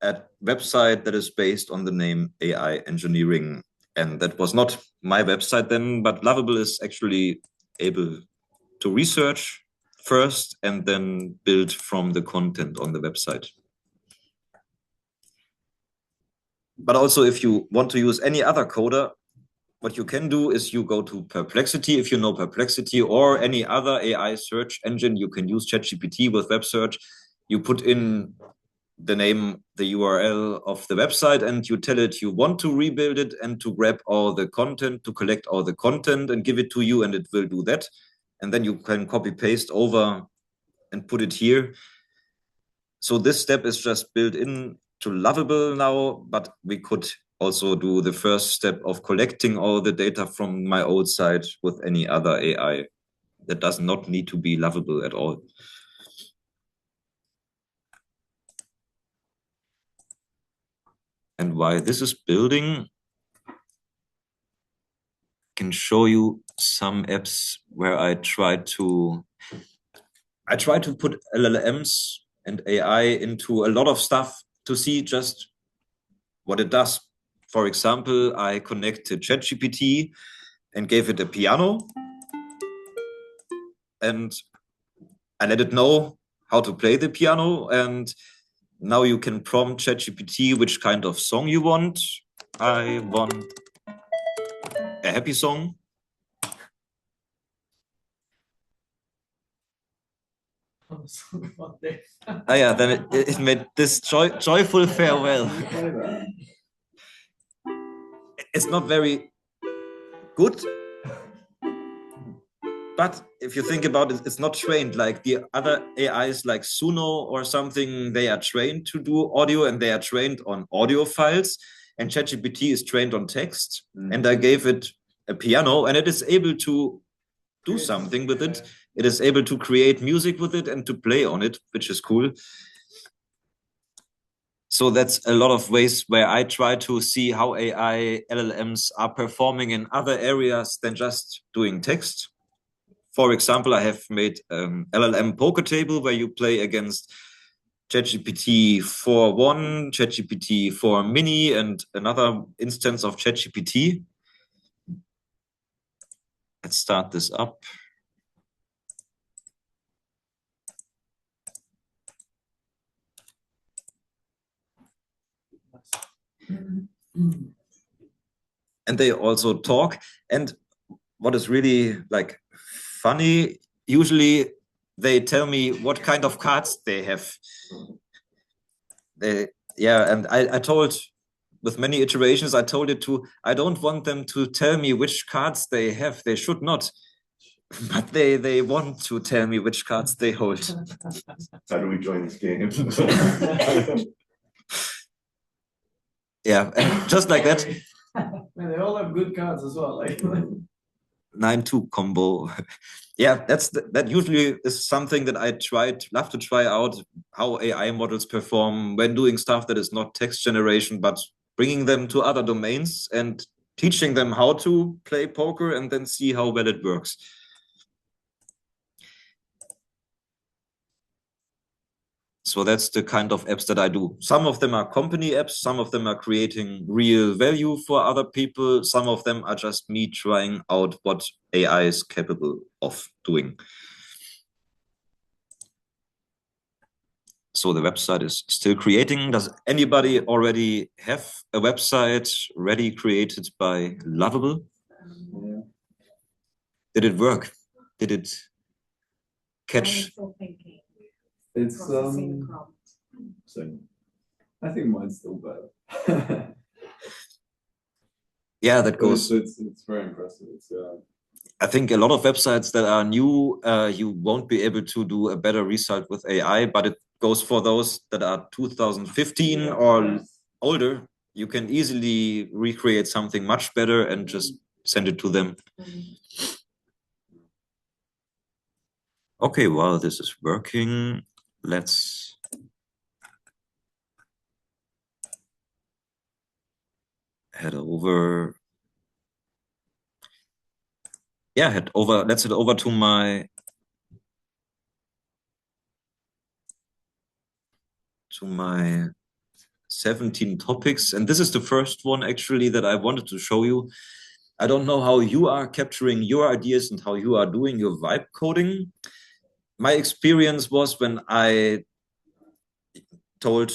B: a website that is based on the name AI Engineering. And that was not my website then, but Lovable is actually able to research first and then build from the content on the website. But also, if you want to use any other coder, what you can do is you go to Perplexity, if you know Perplexity, or any other AI search engine. You can use ChatGPT with web search. You put in the name, the URL of the website, and you tell it you want to rebuild it and to grab all the content, to collect all the content and give it to you, and it will do that. And then you can copy paste over and put it here. So this step is just built in to Lovable now, but we could also do the first step of collecting all the data from my old site with any other AI. That does not need to be Lovable at all. And while this is building, I can show you some apps where I try to put LLMs and AI into a lot of stuff to see just what it does. For example, I connected ChatGPT and gave it a piano, and I let it know how to play the piano. And now you can prompt ChatGPT which kind of song you want. I want a happy song. Yeah, then it made this joyful farewell. It's not very good, but if you think about it, it's not trained like the other AIs like Suno or something. They are trained to do audio, and they are trained on audio files, and ChatGPT is trained on text. And I gave it a piano, and it is able to do something with it. It is able to create music with it and to play on it, which is cool. So that's a lot of ways where I try to see how AI LLMs are performing in other areas than just doing text. For example, I have made LLM poker table where you play against ChatGPT 4.1, ChatGPT 4 mini, and another instance of ChatGPT. Let's start this up. And they also talk. And what is really like funny, usually they tell me what kind of cards they have. Yeah, and I told, with many iterations, I told it to, I don't want them to tell me which cards they have. They should not. But they want to tell me which cards they hold.
E: How do we join this game?
B: Yeah, and just like that.
D: Man, they all have good cards as well. Like
B: 9-2 combo. Yeah, that usually is something that I love to try out, how AI models perform when doing stuff that is not text generation, but bringing them to other domains and teaching them how to play poker and then see how well it works. So that's the kind of apps that I do. Some of them are company apps, some of them are creating real value for other people, some of them are just me trying out what AI is capable of doing. So the website is still creating. Does anybody already have a website ready, created by Lovable?
H: Yeah.
B: Did it work? Did it catch?
I: I'm still thinking.
H: It's
I: Processing prompt.
E: So,
H: I think mine's still better.
B: Yeah, that
H: But
B: goes.
H: it's very impressive. It's
B: I think a lot of websites that are new, you won't be able to do a better result with AI, but it goes for those that are 2015 or older. You can easily recreate something much better and just send it to them. Okay, while this is working, let's head over. Yeah, let's head over to my to my 17 topics. And this is the first one actually that I wanted to show you. I don't know how you are capturing your ideas and how you are doing your vibe coding. My experience was when I told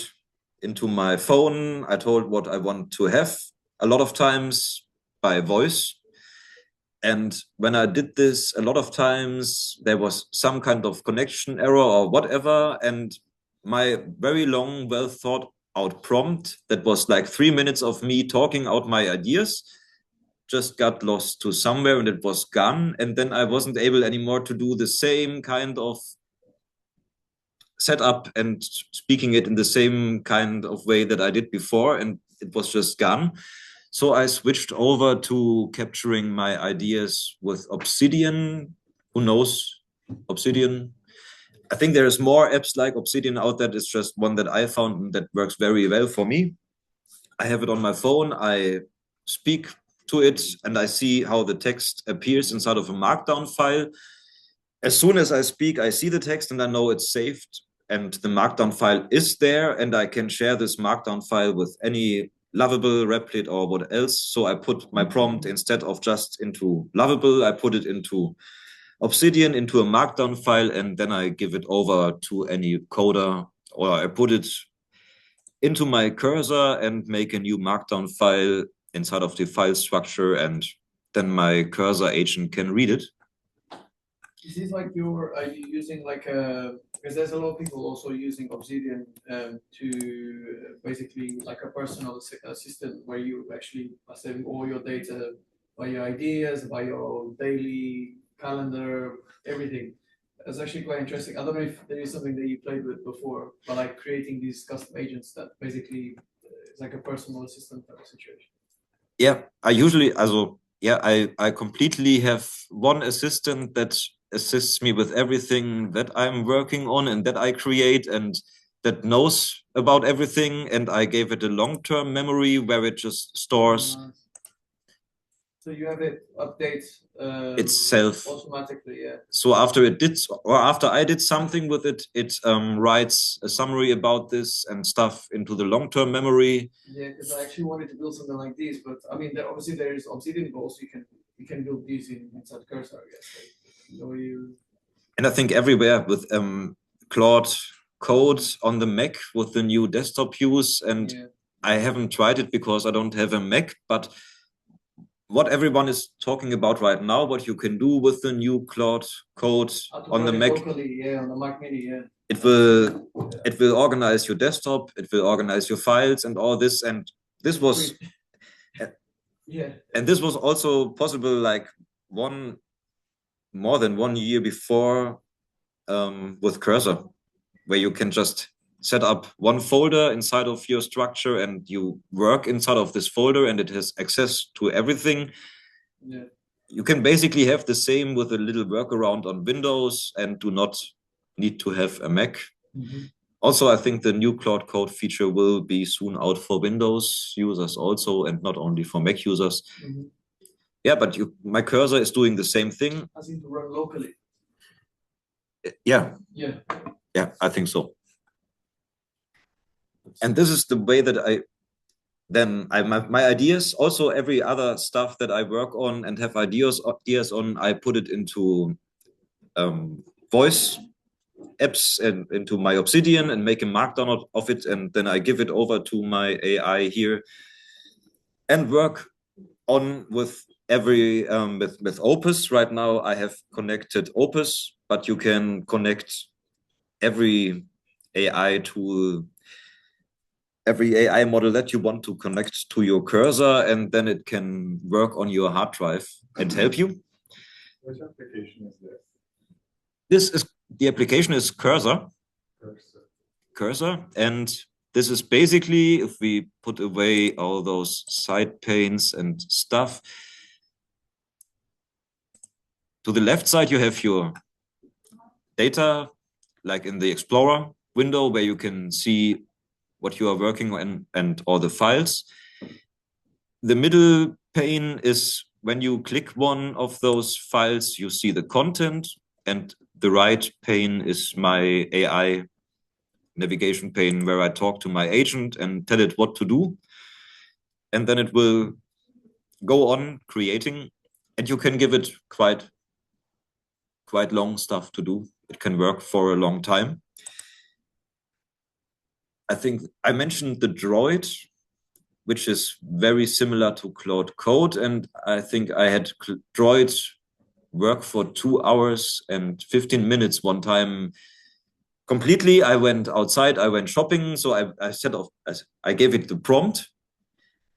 B: into my phone, I told what I want to have, a lot of times by voice. And when I did this, a lot of times there was some kind of connection error or whatever. And my very long, well thought out prompt that was like 3 minutes of me talking out my ideas just got lost to somewhere and it was gone. And then I wasn't able anymore to do the same kind of setup and speaking it in the same kind of way that I did before. And it was just gone. So I switched over to capturing my ideas with Obsidian. Who knows Obsidian? I think there's more apps like Obsidian out there. It's just one that I found that works very well for me. I have it on my phone. I speak to it and I see how the text appears inside of a markdown file. As soon as I speak, I see the text and I know it's saved and the markdown file is there and I can share this markdown file with any Lovable, Replit, or what else. So I put my prompt instead of just into Lovable, I put it into Obsidian, into a markdown file, and then I give it over to any coder, or I put it into my cursor and make a new markdown file inside of the file structure, and then my cursor agent can read it.
D: is this like are you using like because there's a lot of people also using Obsidian to basically like a personal assistant where you actually are saving all your data by your ideas, by your daily calendar, everything. That's actually quite interesting. I don't know if there is something that you played with before, but like creating these custom agents that basically is like a personal assistant type of situation.
B: Yeah, I completely have one assistant that assists me with everything that I'm working on and that I create and that knows about everything. And I gave it a long-term memory where it just stores.
D: So you have it update
B: itself
D: automatically, yeah.
B: So after I did something with it, it writes a summary about this and stuff into the long-term memory.
D: Yeah, because I actually wanted to build something like this, but I mean, obviously there is Obsidian, but also you can build these inside Cursor, I guess. Like,
B: And I think everywhere with Claude Code on the Mac with the new desktop use, and yeah. I haven't tried it because I don't have a Mac, but what everyone is talking about right now, what you can do with the new Claude Code on the Mac,
D: locally, yeah, on the Mac Mini, yeah.
B: it will organize your desktop, it will organize your files and all this. And this was
D: Yeah.
B: and this was also possible like more than 1 year before with Cursor, where you can just set up one folder inside of your structure and you work inside of this folder and it has access to everything.
D: Yeah.
B: You can basically have the same with a little workaround on Windows and do not need to have a Mac. Also, I think the new Cloud Code feature will be soon out for Windows users also, and not only for Mac users. Yeah, but my Cursor is doing the same thing.
D: I seem to run locally.
B: Yeah.
D: Yeah.
B: Yeah, I think so. And this is the way that my ideas, also every other stuff that I work on and have ideas on, I put it into voice apps and into my Obsidian and make a markdown of it, and then I give it over to my AI here and work on with every with Opus. Right now I have connected Opus, but you can connect every AI tool, every AI model that you want to connect to your Cursor, and then it can work on your hard drive and help you.
G: Which application is this?
B: The application is Cursor. Cursor, and this is basically, if we put away all those side panes and stuff, to the left side you have your data, like in the Explorer window, where you can see what you are working on and all the files. The middle pane is when you click one of those files, you see the content, and the right pane is my AI navigation pane, where I talk to my agent and tell it what to do. And then it will go on creating, and you can give it quite long stuff to do. It can work for a long time. I think I mentioned the Droid, which is very similar to Cloud Code, and I think I had Droid work for 2 hours and 15 minutes one time. Completely, I went outside, I went shopping, so I gave it the prompt.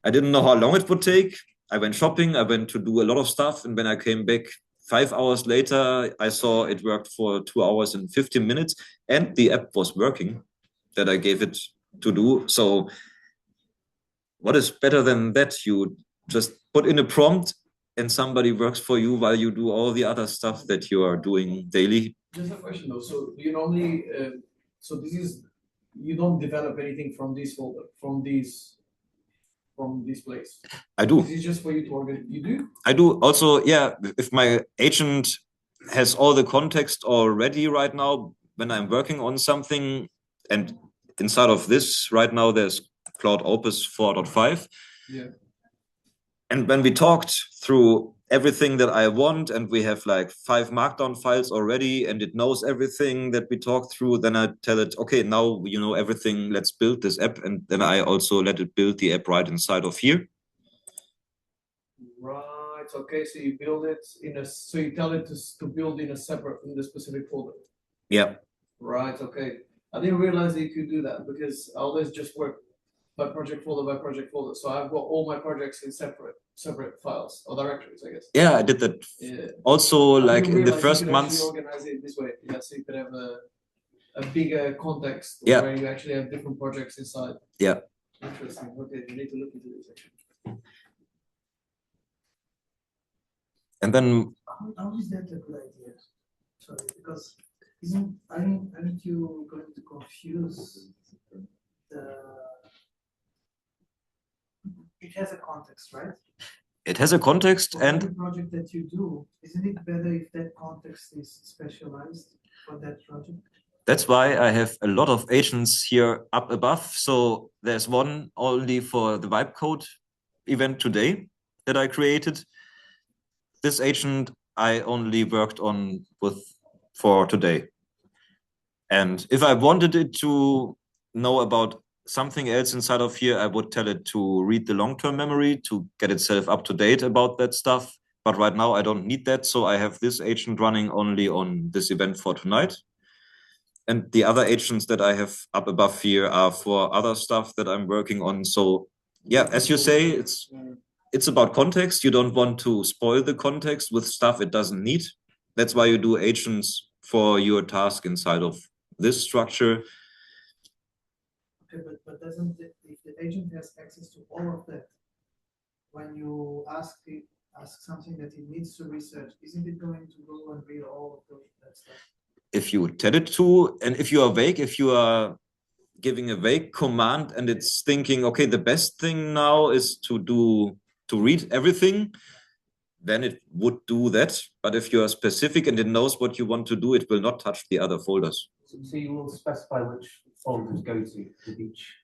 B: I didn't know how long it would take. I went shopping, I went to do a lot of stuff, and when I came back 5 hours later, I saw it worked for 2 hours and 15 minutes, and the app was working that I gave it to do. So what is better than that? You just put in a prompt and somebody works for you while you do all the other stuff that you are doing daily.
D: Just a question though. So do you normally, you don't develop anything from this folder, from this place?
B: I do.
D: This is just for you to organize. You do?
B: I do. Also, yeah, if my agent has all the context already right now, when I'm working on something, and inside of this right now, there's Cloud Opus 4.5.
D: Yeah.
B: And when we talked through everything that I want, and we have like 5 markdown files already, and it knows everything that we talked through, then I tell it, okay, now you know everything, let's build this app. And then I also let it build the app right inside of here.
D: Right, okay, so you build it so you tell it to build in the specific folder.
B: Yeah.
D: Right, okay. I didn't realize that you could do that, because I always just work by project folder. So I've got all my projects in separate files or directories, I guess.
B: Yeah, I did that.
D: Yeah.
B: Also, like in the first months.
D: Organize it this way, yeah, so you could have a bigger context,
B: yeah,
D: where you actually have different projects inside.
B: Yeah.
D: Interesting. Okay, you need to look into this actually.
B: And then.
F: How is that a good idea? Sorry, because aren't you going to confuse it has a context, right?
B: It has a context,
F: for
B: and
F: every project that you do, isn't it better if that context is specialized for that project?
B: That's why I have a lot of agents here up above. So there's one only for the Vibecode event today that I created. This agent I only worked on for today. And if I wanted it to know about something else inside of here, I would tell it to read the long-term memory to get itself up to date about that stuff. But right now I don't need that. So I have this agent running only on this event for tonight. And the other agents that I have up above here are for other stuff that I'm working on. So yeah, as you say, it's about context. You don't want to spoil the context with stuff it doesn't need. That's why you do agents for your task inside of this structure.
F: Okay, but doesn't it, if the agent has access to all of that, when you ask something that it needs to research, isn't it going to go and read all of that stuff?
B: If you tell it to, and if you are vague, if you are giving a vague command and it's thinking, okay, the best thing now is to read everything, then it would do that. But if you are specific and it knows what you want to do, it will not touch the other folders.
K: So you will specify which folders go to with each.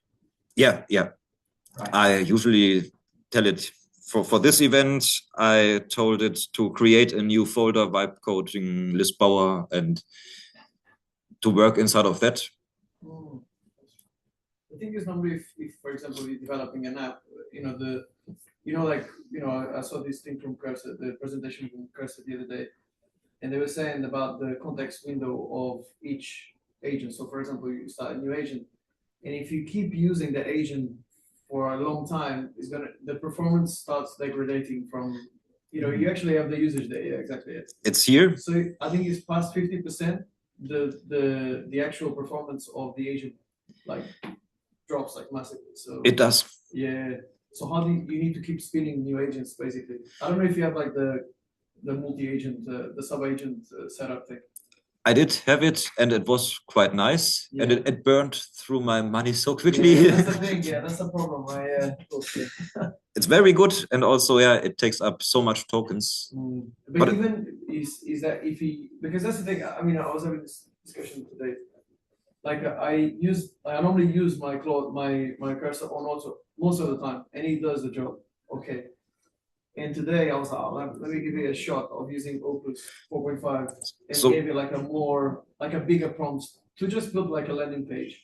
B: Yeah.
K: Right.
B: I usually tell it for this event, I told it to create a new folder, Vibecode Lisboa, and to work inside of that.
D: The thing is normally if for example you're developing an app, I saw this thing from Cursor, the presentation from Cursor the other day, and they were saying about the context window of each agent. So for example, you start a new agent, and if you keep using the agent for a long time, the performance starts degrading from, you actually have the usage there. Yeah, exactly.
B: It's here.
D: So I think it's past 50%. The actual performance of the agent drops massively. So
B: it does.
D: Yeah. So how do you need to keep spinning new agents basically? I don't know if you have the multi-agent, the sub-agent setup thing.
B: I did have it, and it was quite nice,
D: Yeah.
B: and it burned through my money so quickly.
D: Yeah, that's the thing. Yeah, that's the problem. Okay.
B: It's very good, and also it takes up so much tokens.
D: But even is that because that's the thing. I mean, I was having this discussion today. I normally use my cursor on auto most of the time, and it does the job. Okay. And today I was like, let me give it a shot of using Opus 4.5 and gave it a bigger prompt to just build a landing page.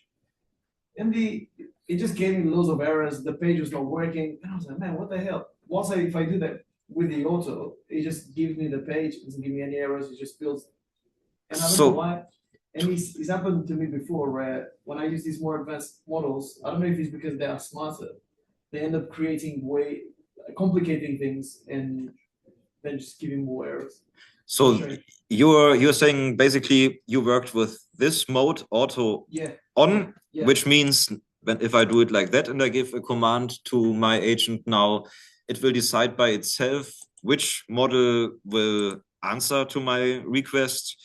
D: And it just gave me loads of errors. The page was not working, and I was like, man, what the hell? If I do that with the auto, it just gives me the page. It doesn't give me any errors. It just builds. And I don't know why. And it's happened to me before where when I use these more advanced models, I don't know if it's because they are smarter, they end up complicating things and then just giving more errors.
B: So you're saying basically you worked with this mode auto on, which means if I do it like that and I give a command to my agent now, it will decide by itself which model will answer to my request.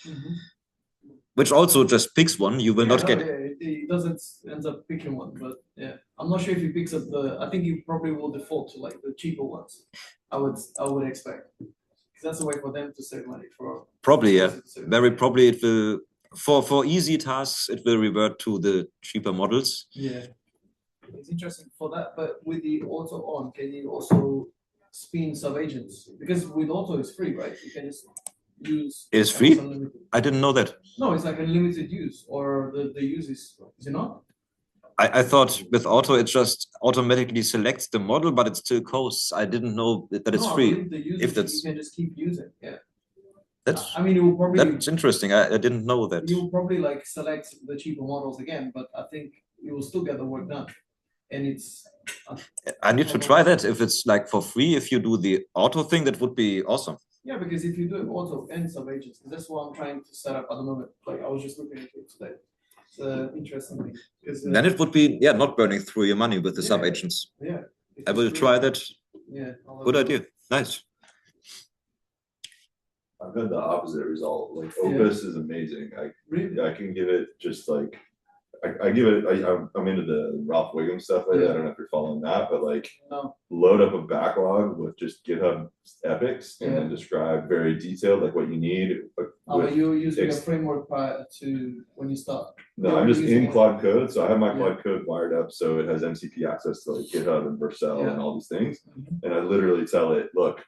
B: Which also just picks one. You will not get it.
D: It doesn't end up picking one, but yeah, I'm not sure if he picks up I think he probably will default to the cheaper ones. I would expect, because that's a way for them to save money for.
B: Probably, yeah. Very probably it will for easy tasks it will revert to the cheaper models.
D: Yeah, it's interesting for that. But with the auto on, can you also spin sub agents? Because with auto it's free, right? You can just use.
B: It's free? I didn't know that.
D: No, it's unlimited use, or the use is it not?
B: I thought with auto it just automatically selects the model, but it still costs. I didn't know that it's free.
D: If that's you can just keep using, yeah.
B: That's.
D: I mean, it will probably.
B: That's interesting. I didn't know that.
D: You will probably select the cheaper models again, but I think you will still get the work done, and it's.
B: I need to try that. If it's for free, if you do the auto thing, that would be awesome.
D: Yeah, because if you do auto and sub agents, that's what I'm trying to set up at the moment. I was just looking at it today. It's an interesting thing.
B: Then it would be not burning through your money with the sub agents.
D: Yeah.
B: I will try that.
D: Yeah.
B: Good idea. Nice.
E: I've had the opposite result. Opus is amazing. I can give it just I give it. I'm into the Ralph Wiggum stuff. I don't know if you're following that, but load up a backlog with just GitHub epics and then describe very detailed what you need.
D: You're using a framework to when you start.
E: No, I'm just in Claude Code, so I have my Claude Code wired up so it has MCP access to GitHub and Vercel and all these things, and I literally tell it, look,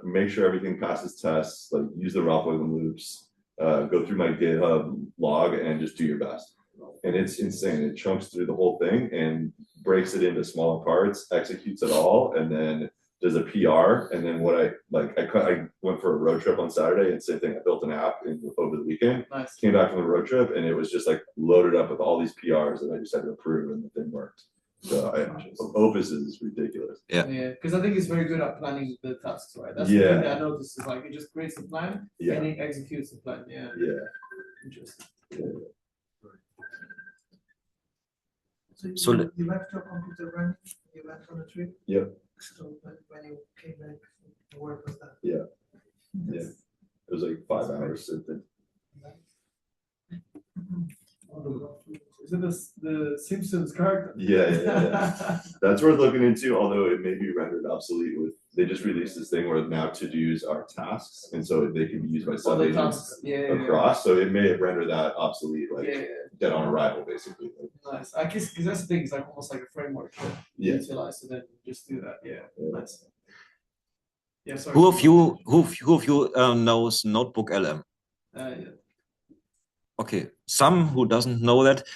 E: make sure everything passes tests. Use the Ralph Wiggum loops. Go through my GitHub log and just do your best. And it's insane. It chunks through the whole thing and breaks it into smaller parts, executes it all, and then does a PR, and then what I went for a road trip on Saturday, and same thing. I built an app over the weekend.
D: Nice.
E: Came back from the road trip, and it was just like loaded up with all these PRs that I just had to approve, and the thing worked. So Opus is ridiculous.
B: Yeah.
D: Because I think it's very good at planning the tasks, right? That's the thing that I noticed is like it just creates the plan and it executes the plan. Yeah. Interesting.
F: So you left your computer running, you went on a trip?
E: Yep.
F: So when you came back, what was that?
E: Yeah. It was like 5 hours something.
D: Is it the Simpsons character?
E: Yeah. That's worth looking into, although it may be rendered obsolete with, they just released this thing where now to-dos are tasks, and so they can be used by sub agents across, so it may render that obsolete, like dead on arrival, basically.
D: Nice. I guess, because that's the thing, it's like almost like a framework to utilize and then just do that. Nice. Yeah, sorry.
B: Who of you knows Notebook LM? Okay, some who doesn't know that.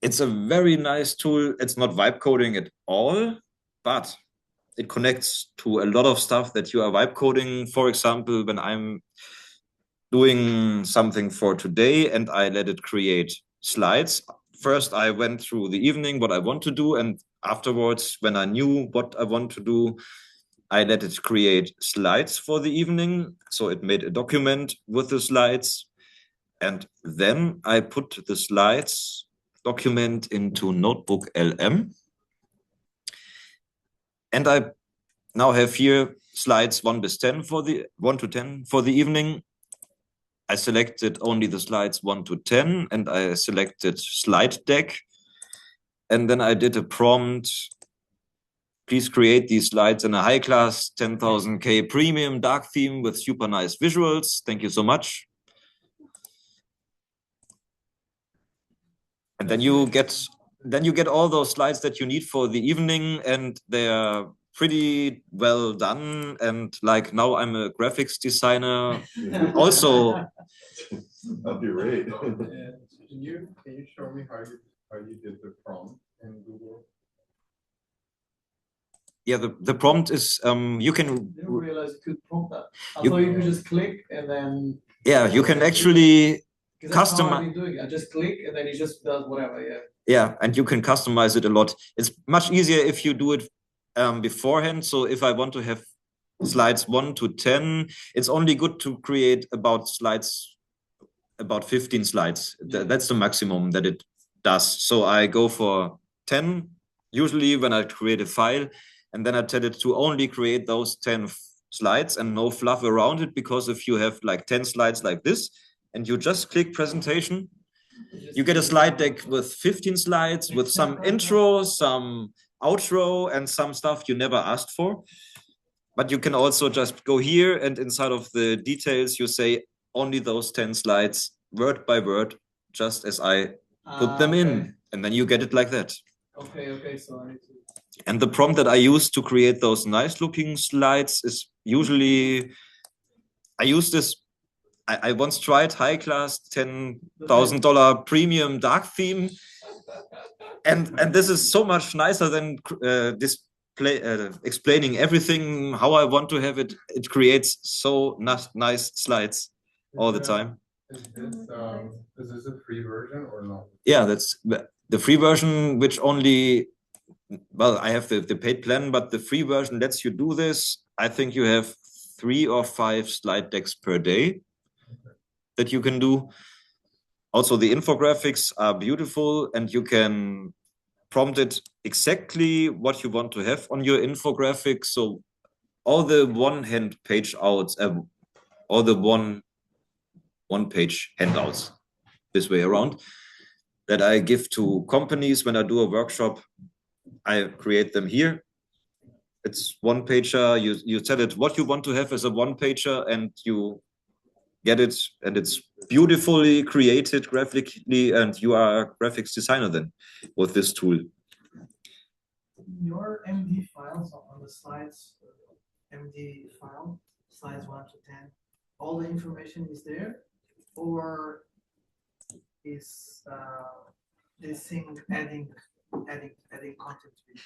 B: It's a very nice tool. It's not vibe coding at all, but it connects to a lot of stuff that you are vibe coding. For example, when I'm doing something for today and I let it create slides. First, I went through the evening what I want to do, and afterwards, when I knew what I want to do, I let it create slides for the evening. So it made a document with the slides. And then I put the slides document into Notebook LM. And I now have here slides 1 to 10 for the evening. I selected only the slides 1 to 10, and I selected slide deck. And then I did a prompt. Please create these slides in a high class 10,000K premium dark theme with super nice visuals. Thank you so much. And then you get all those slides that you need for the evening, and they are pretty well done. And like now I'm a graphics designer. Also,
E: that'd be great.
H: Can you show me how you did the prompt in Google?
B: Yeah, the prompt is you can.
D: I didn't realize you could prompt that. I thought you could just click and then.
B: Yeah, you can actually
D: customize. I've been doing it. I just click and then it just does whatever.
B: Yeah, and you can customize it a lot. It's much easier if you do it beforehand. So if I want to have slides 1 to 10, it's only good to create about 15 slides. That's the maximum that it does. So I go for 10 usually when I create a file, and then I tell it to only create those 10 slides and no fluff around it, because if you have like 10 slides like this and you just click presentation, you get a slide deck with 15 slides with some intro, some outro, and some stuff you never asked for. But you can also just go here, and inside of the details, you say only those 10 slides, word by word, just as I put them in. And then you get it like that.
D: Okay, so I need to...
B: And the prompt that I use to create those nice looking slides is usually, I use this, I once tried high class $10,000 premium dark theme. And this is so much nicer than explaining everything, how I want to have it. It creates so nice slides all the time.
H: Is this a free version or not?
B: Yeah, that's the free version, which only, well, I have the paid plan, but the free version lets you do this. I think you have 3 or 5 slide decks per day that you can do. Also, the infographics are beautiful, and you can prompt it exactly what you want to have on your infographic. So all the one-hand page outs, all the one-page handouts, this way around, that I give to companies when I do a workshop, I create them here. It's one-pager. You tell it what you want to have as a one-pager, and you get it, and it's beautifully created graphically, and you are a graphics designer then with this tool.
F: Your MD files on the slides, MD file, slides 1 to 10, all the information is there, or is this thing adding content to it?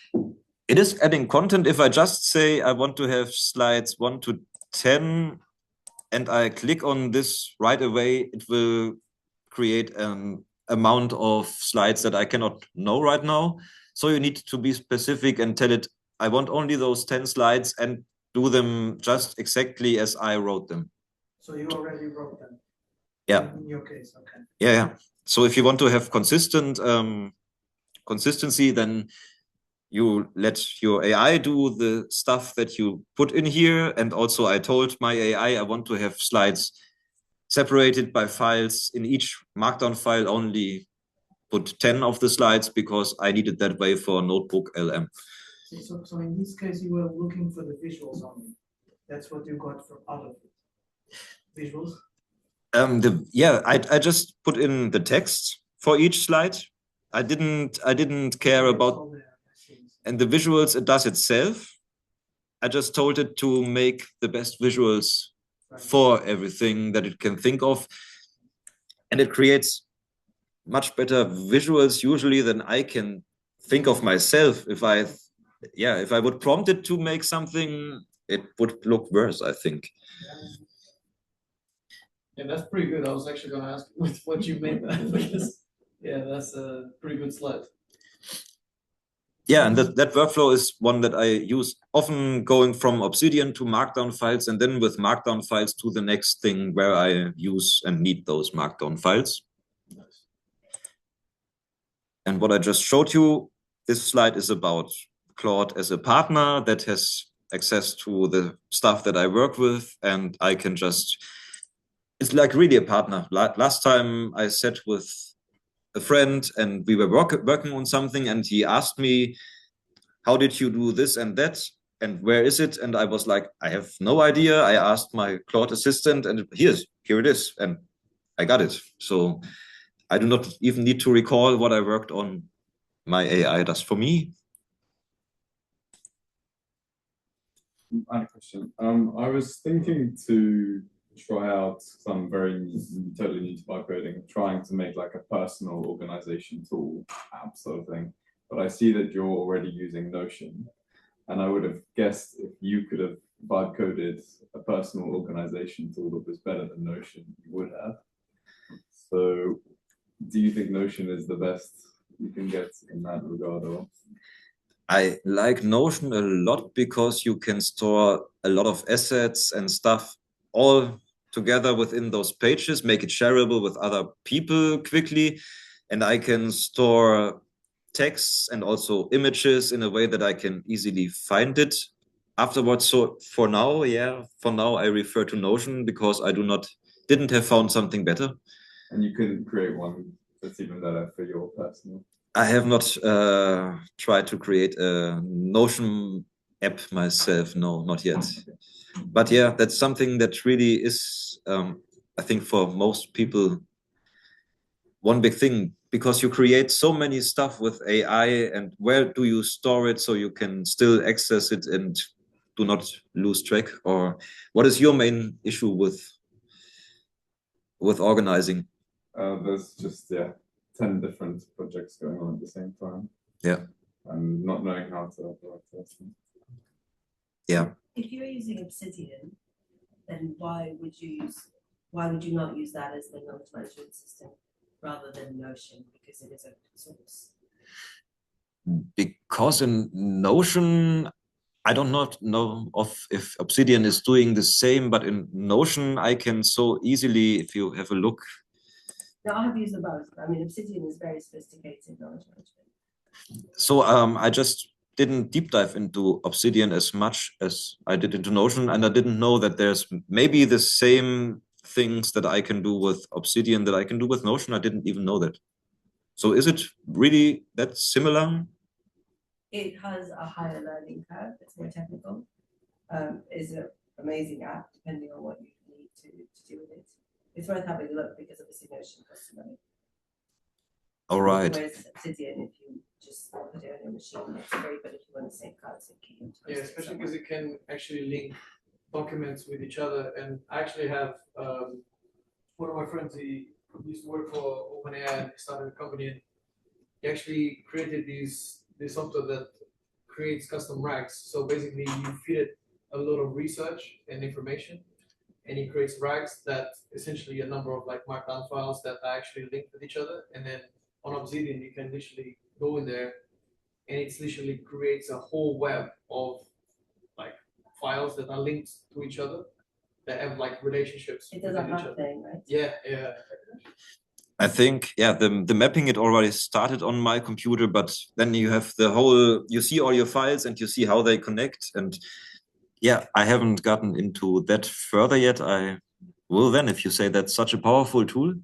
B: It is adding content. If I just say I want to have slides 1 to 10 and I click on this right away, it will create an amount of slides that I cannot know right now. So you need to be specific and tell it, I want only those 10 slides and do them just exactly as I wrote them.
F: So you already wrote them?
B: Yeah.
F: In your case, okay.
B: Yeah. So if you want to have consistency, then you let your AI do the stuff that you put in here. And also I told my AI, I want to have slides separated by files. In each markdown file only put 10 of the slides because I need it that way for notebook LM.
F: So in this case, you were looking for the visuals only. That's what you got from out of it. Visuals?
B: I just put in the text for each slide. I didn't care about, and the visuals it does itself. I just told it to make the best visuals for everything that it can think of. And it creates much better visuals usually than I can think of myself. If I would prompt it to make something, it would look worse, I think.
D: Yeah, that's pretty good. I was actually going to ask what you made that because yeah, that's a pretty good slide.
B: Yeah, and that workflow is one that I use often, going from Obsidian to Markdown files, and then with Markdown files to the next thing where I use and need those Markdown files. And what I just showed you, this slide is about Claude as a partner that has access to the stuff that I work with, and I can just, it's like really a partner. Last time I sat with a friend and we were working on something, and he asked me, how did you do this and that? And where is it? And I was like, I have no idea. I asked my Claude assistant, and here it is. And I got it. So I do not even need to recall what I worked on. My AI does for me.
H: I had a question. I was thinking to try out some totally new to Vibecoding, trying to make like a personal organization tool app sort of thing. But I see that you're already using Notion, and I would have guessed if you could have vibe coded a personal organization tool that was better than Notion, you would have. So do you think Notion is the best you can get in that regard? Or?
B: I like Notion a lot because you can store a lot of assets and stuff all together within those pages, make it shareable with other people quickly. And I can store texts and also images in a way that I can easily find it afterwards. So for now, I refer to Notion because I didn't have found something better.
H: And you couldn't create one that's even better for your personal?
B: I have not tried to create a Notion app myself. No, not yet. But yeah, that's something that really is, I think for most people, one big thing, because you create so many stuff with AI, and where do you store it so you can still access it and do not lose track? Or what is your main issue with organizing?
H: There's just 10 different projects going on at the same time.
B: Yeah.
H: And not knowing how to
B: Yeah.
C: If you're using Obsidian, then why would you not use that as the knowledge management system rather than Notion, because it is open source?
B: Because in Notion, I don't know if Obsidian is doing the same, but in Notion, I can so easily, if you have a look.
C: No, I have used them both. I mean, Obsidian is very sophisticated knowledge management.
B: So I just didn't deep dive into Obsidian as much as I did into Notion, and I didn't know that there's maybe the same things that I can do with Obsidian that I can do with Notion. I didn't even know that. So is it really that similar?
C: It has a higher learning curve. It's more technical. It's an amazing app, depending on what you need to do with it. It's worth having a look because obviously Notion costs money.
B: All right.
C: Whereas Obsidian, if you just put it on your machine, it's very good if you want to sync cards and key them.
D: Yeah, especially because it can actually link documents with each other. And I actually have one of my friends, he used to work for OpenAI and he started a company, and he actually created this software that creates custom rags. So basically, you feed it a lot of research and information, and it creates rags that essentially a number of like markdown files that are actually linked with each other. And then on Obsidian, you can literally go in there, and it's literally creates a whole web of like files that are linked to each other that have like relationships
C: It does a
D: within each
C: hub
D: other.
C: thing, right?
D: Yeah, yeah.
B: I think, yeah, the mapping, it already started on my computer, but then you have the whole, you see all your files and you see how they connect. And yeah, I haven't gotten into that further yet. I will then, if you say that's such a powerful tool,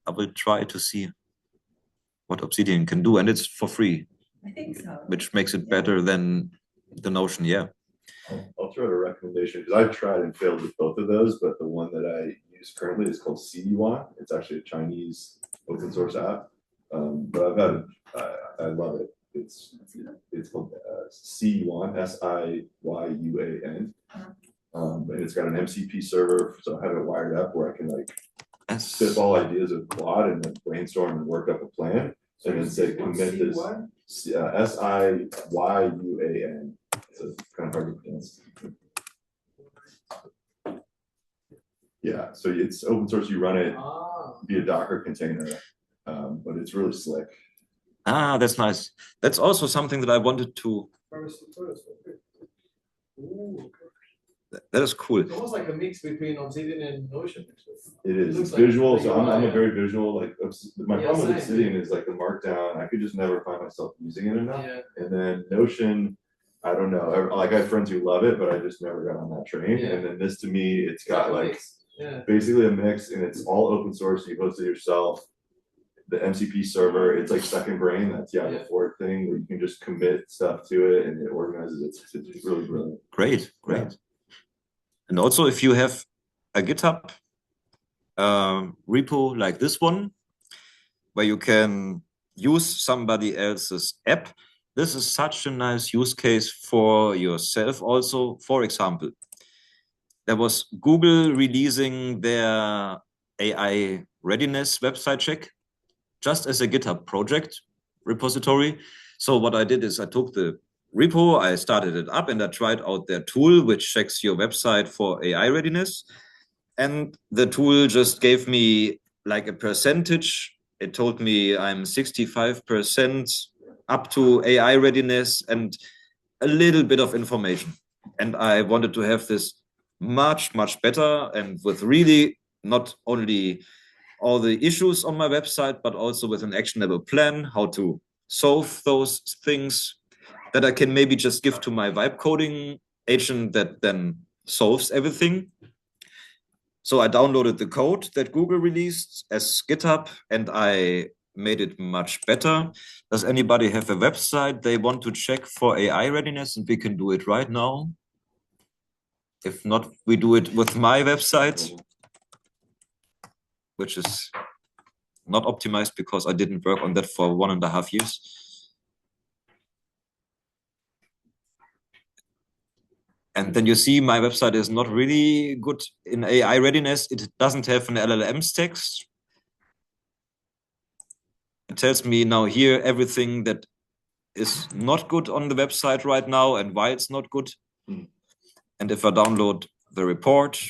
B: I will try to see what Obsidian can do. And it's for free,
C: I think so.
B: which makes it better than the Notion, yeah.
E: I'll throw out a recommendation because I've tried and failed with both of those, but the one that I use currently is called CD1. It's actually a Chinese open source app, but I love it. It's called C1, SIYUAN, and it's got an MCP server, so I have it wired up where I can like spitball ideas of Claude and then brainstorm and work up a plan, and then say commit this SIYUAN. So it's kind of hard to pronounce. Yeah, so it's open source. You run it via Docker container, but it's really slick.
B: Ah, that's nice. That's also something that I wanted to. That is cool.
D: It's almost like a mix between Obsidian and Notion.
E: It is.
D: Looks
E: It's
D: like
E: visual,
D: the
E: so I'm
D: UI,
E: a very visual. Like my
D: Yeah,
E: problem with
D: same.
E: Obsidian is like the markdown. I could just never find myself using it enough.
D: Yeah.
E: And then Notion, I don't know. I have friends who love it, but I just never got on that train.
D: Yeah.
E: And then this to me, it's got
D: a
E: like
D: mix. Yeah.
E: basically a mix, and it's all open source. You host it yourself. The MCP server, it's like second brain. That's the Forward thing where you can just commit stuff to it and it organizes it. It's really brilliant.
B: Great. And also, if you have a GitHub repo like this one, where you can use somebody else's app, this is such a nice use case for yourself also. For example, there was Google releasing their AI readiness website check just as a GitHub project repository. So what I did is I took the repo, I started it up, and I tried out their tool, which checks your website for AI readiness. And the tool just gave me like a percentage. It told me I'm 65% up to AI readiness and a little bit of information. And I wanted to have this much, much better, and with really not only all the issues on my website, but also with an actionable plan, how to solve those things that I can maybe just give to my vibe coding agent that then solves everything. So I downloaded the code that Google released as GitHub, and I made it much better. Does anybody have a website they want to check for AI readiness? And we can do it right now. If not, we do it with my website, which is not optimized because I didn't work on that for 1.5 years. And then you see my website is not really good in AI readiness. It doesn't have an LLMs text. It tells me now here everything that is not good on the website right now and why it's not good. And if I download the report,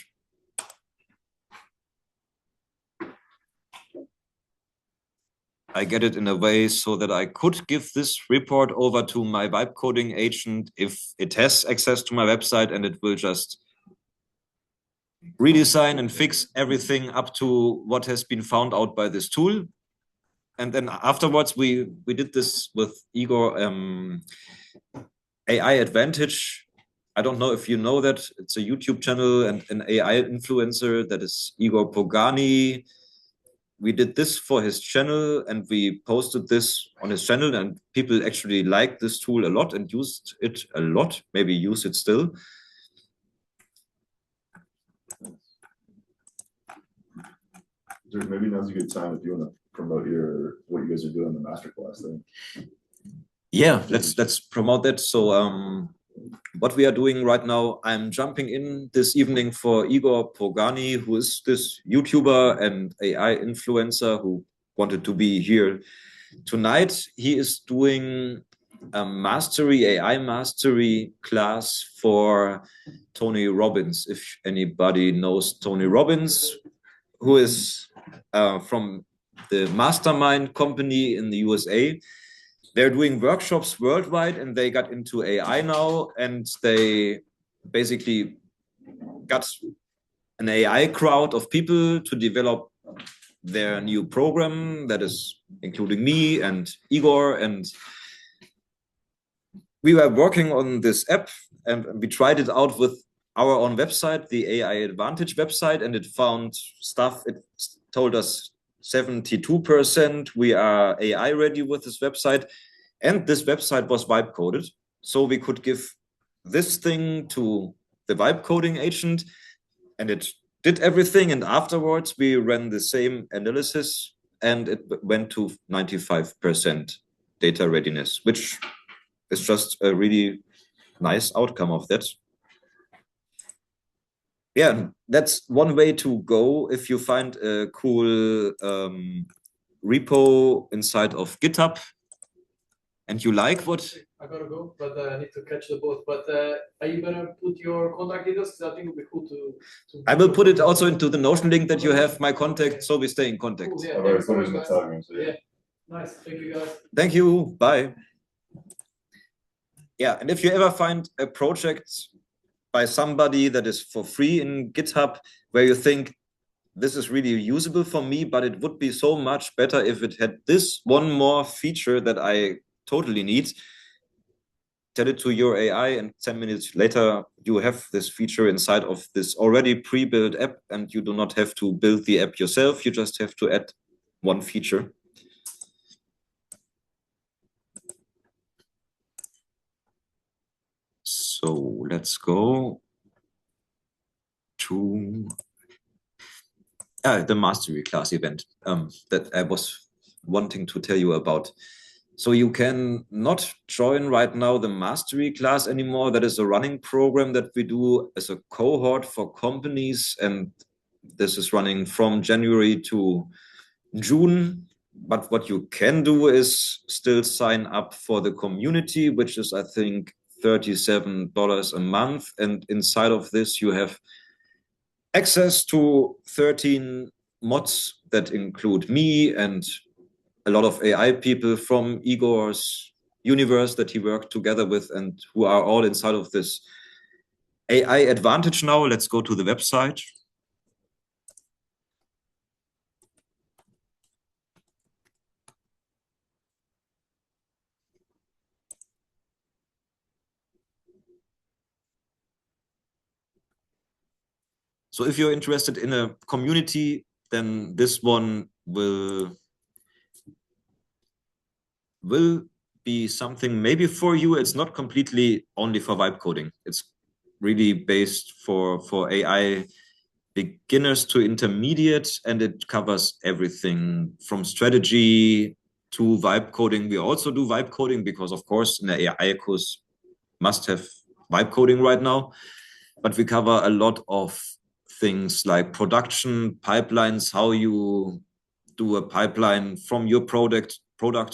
B: I get it in a way so that I could give this report over to my vibe coding agent if it has access to my website, and it will just redesign and fix everything up to what has been found out by this tool. And then afterwards, we did this with Igor AI Advantage. I don't know if you know that. It's a YouTube channel and an AI influencer that is Igor Pogani. We did this for his channel and we posted this on his channel, and people actually liked this tool a lot and used it a lot, maybe use it still.
E: Maybe now's a good time if you want to promote what you guys are doing in the masterclass then.
B: Yeah, let's promote that. So what we are doing right now, I'm jumping in this evening for Igor Pogani, who is this YouTuber and AI influencer who wanted to be here tonight. He is doing a AI mastery class for Tony Robbins. If anybody knows Tony Robbins, who is from the Mastermind company in the USA. They're doing workshops worldwide, and they got into AI now, and they basically got an AI crowd of people to develop their new program that is including me and Igor, and we were working on this app, and we tried it out with our own website, the AI Advantage website, and it found stuff. It told us 72% we are AI ready with this website, and this website was vibe coded, so we could give this thing to the vibe coding agent, and it did everything, and afterwards we ran the same analysis, and it went to 95% data readiness, which is just a really nice outcome of that. Yeah, that's one way to go if you find a cool repo inside of GitHub and you like what.
D: I gotta go, but I need to catch the boat. But are you gonna put your contact details? Because I think it would be cool to
B: I will put it also into the Notion link that you have my contact, so we stay in contact.
D: Cool, yeah,
E: I've already
D: thanks
E: put
D: so
E: it in the
D: much, guys.
E: Telegram, so yeah.
D: Yeah, nice. Thank you, guys.
B: Thank you. Bye. Yeah, and if you ever find a project by somebody that is for free in GitHub where you think this is really usable for me, but it would be so much better if it had this one more feature that I totally need, tell it to your AI, and 10 minutes later you have this feature inside of this already pre-built app, and you do not have to build the app yourself. You just have to add one feature. So let's go to the mastery class event that I was wanting to tell you about. So you can not join right now the mastery class anymore. That is a running program that we do as a cohort for companies, and this is running from January to June. But what you can do is still sign up for the community, which is, I think, $37 a month. And inside of this, you have access to 13 mods that include me and a lot of AI people from Igor's universe that he worked together with, and who are all inside of this AI Advantage now. Let's go to the website. So if you're interested in a community, then this one will be something maybe for you. It's not completely only for vibe coding. It's really based for AI beginners to intermediate, and it covers everything from strategy to vibe coding. We also do vibe coding because, of course, in the AI course must have vibe coding right now, but we cover a lot of things like production pipelines, how you do a pipeline from your product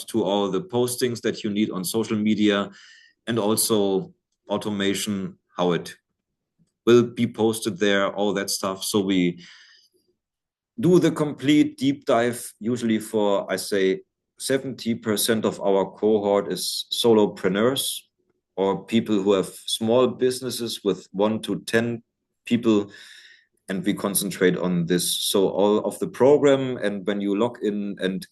B: to all the postings that you need on social media, and also automation, how it will be posted there, all that stuff. So we do the complete deep dive, usually for, I say, 70% of our cohort is solopreneurs or people who have small businesses with 1 to 10 people, and we concentrate on this. So all of the program, and when you log in and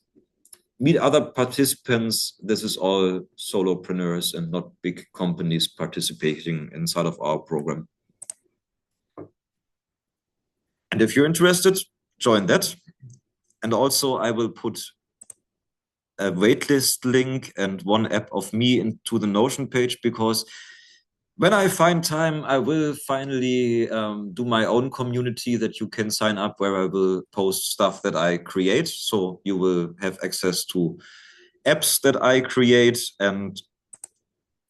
B: meet other participants, this is all solopreneurs and not big companies participating inside of our program. And if you're interested, join that. And also I will put a waitlist link and one app of me into the Notion page, because when I find time, I will finally do my own community that you can sign up, where I will post stuff that I create. So you will have access to apps that I create, and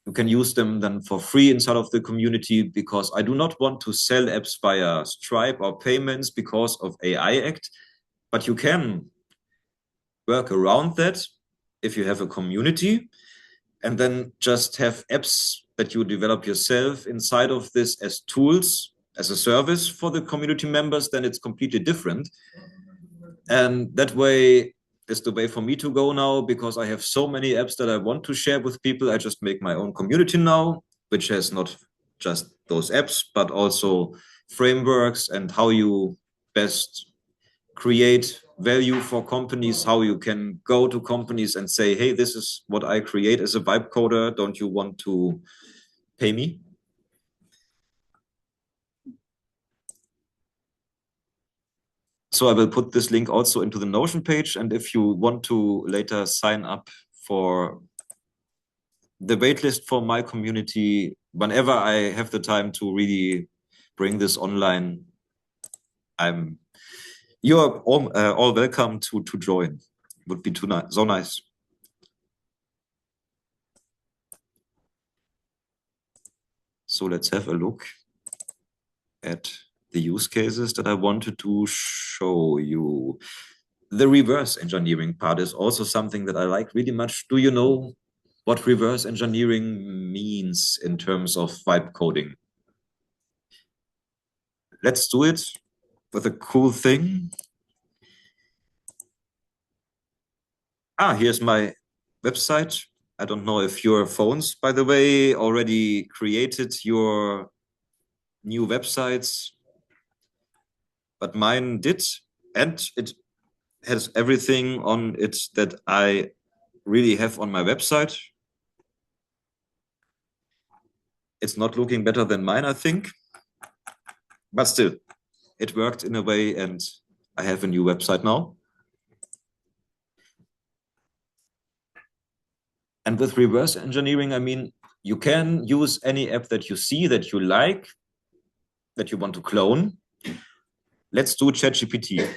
B: you can use them then for free inside of the community, because I do not want to sell apps via Stripe or payments because of AI Act. But you can work around that if you have a community. and then just have apps that you develop yourself inside of this as tools, as a service for the community members, then it's completely different. And that way is the way for me to go now, because I have so many apps that I want to share with people. I just make my own community now, which has not just those apps, but also frameworks and how you best create value for companies, how you can go to companies and say, hey, this is what I create as a vibe coder. Don't you want to pay me? So I will put this link also into the Notion page. And if you want to later sign up for the waitlist for my community, whenever I have the time to really bring this online, you're all welcome to join. Would be so nice. So let's have a look at the use cases that I wanted to show you. The reverse engineering part is also something that I like really much. Do you know what reverse engineering means in terms of vibe coding? Let's do it with a cool thing. Here's my website. I don't know if your phones, by the way, already created your new websites, but mine did, and it has everything on it that I really have on my website. It's not looking better than mine, I think, but still, it worked in a way, and I have a new website now. And with reverse engineering, I mean, you can use any app that you see that you like, that you want to clone. Let's do ChatGPT.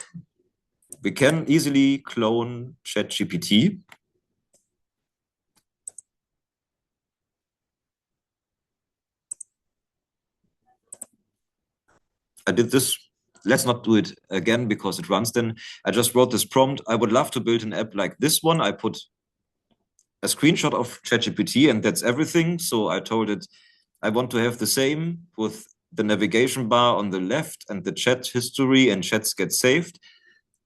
B: We can easily clone ChatGPT. I did this. Let's not do it again because it runs then. I just wrote this prompt. I would love to build an app like this one. I put a screenshot of ChatGPT and that's everything. So I told it, I want to have the same with the navigation bar on the left and the chat history and chats get saved.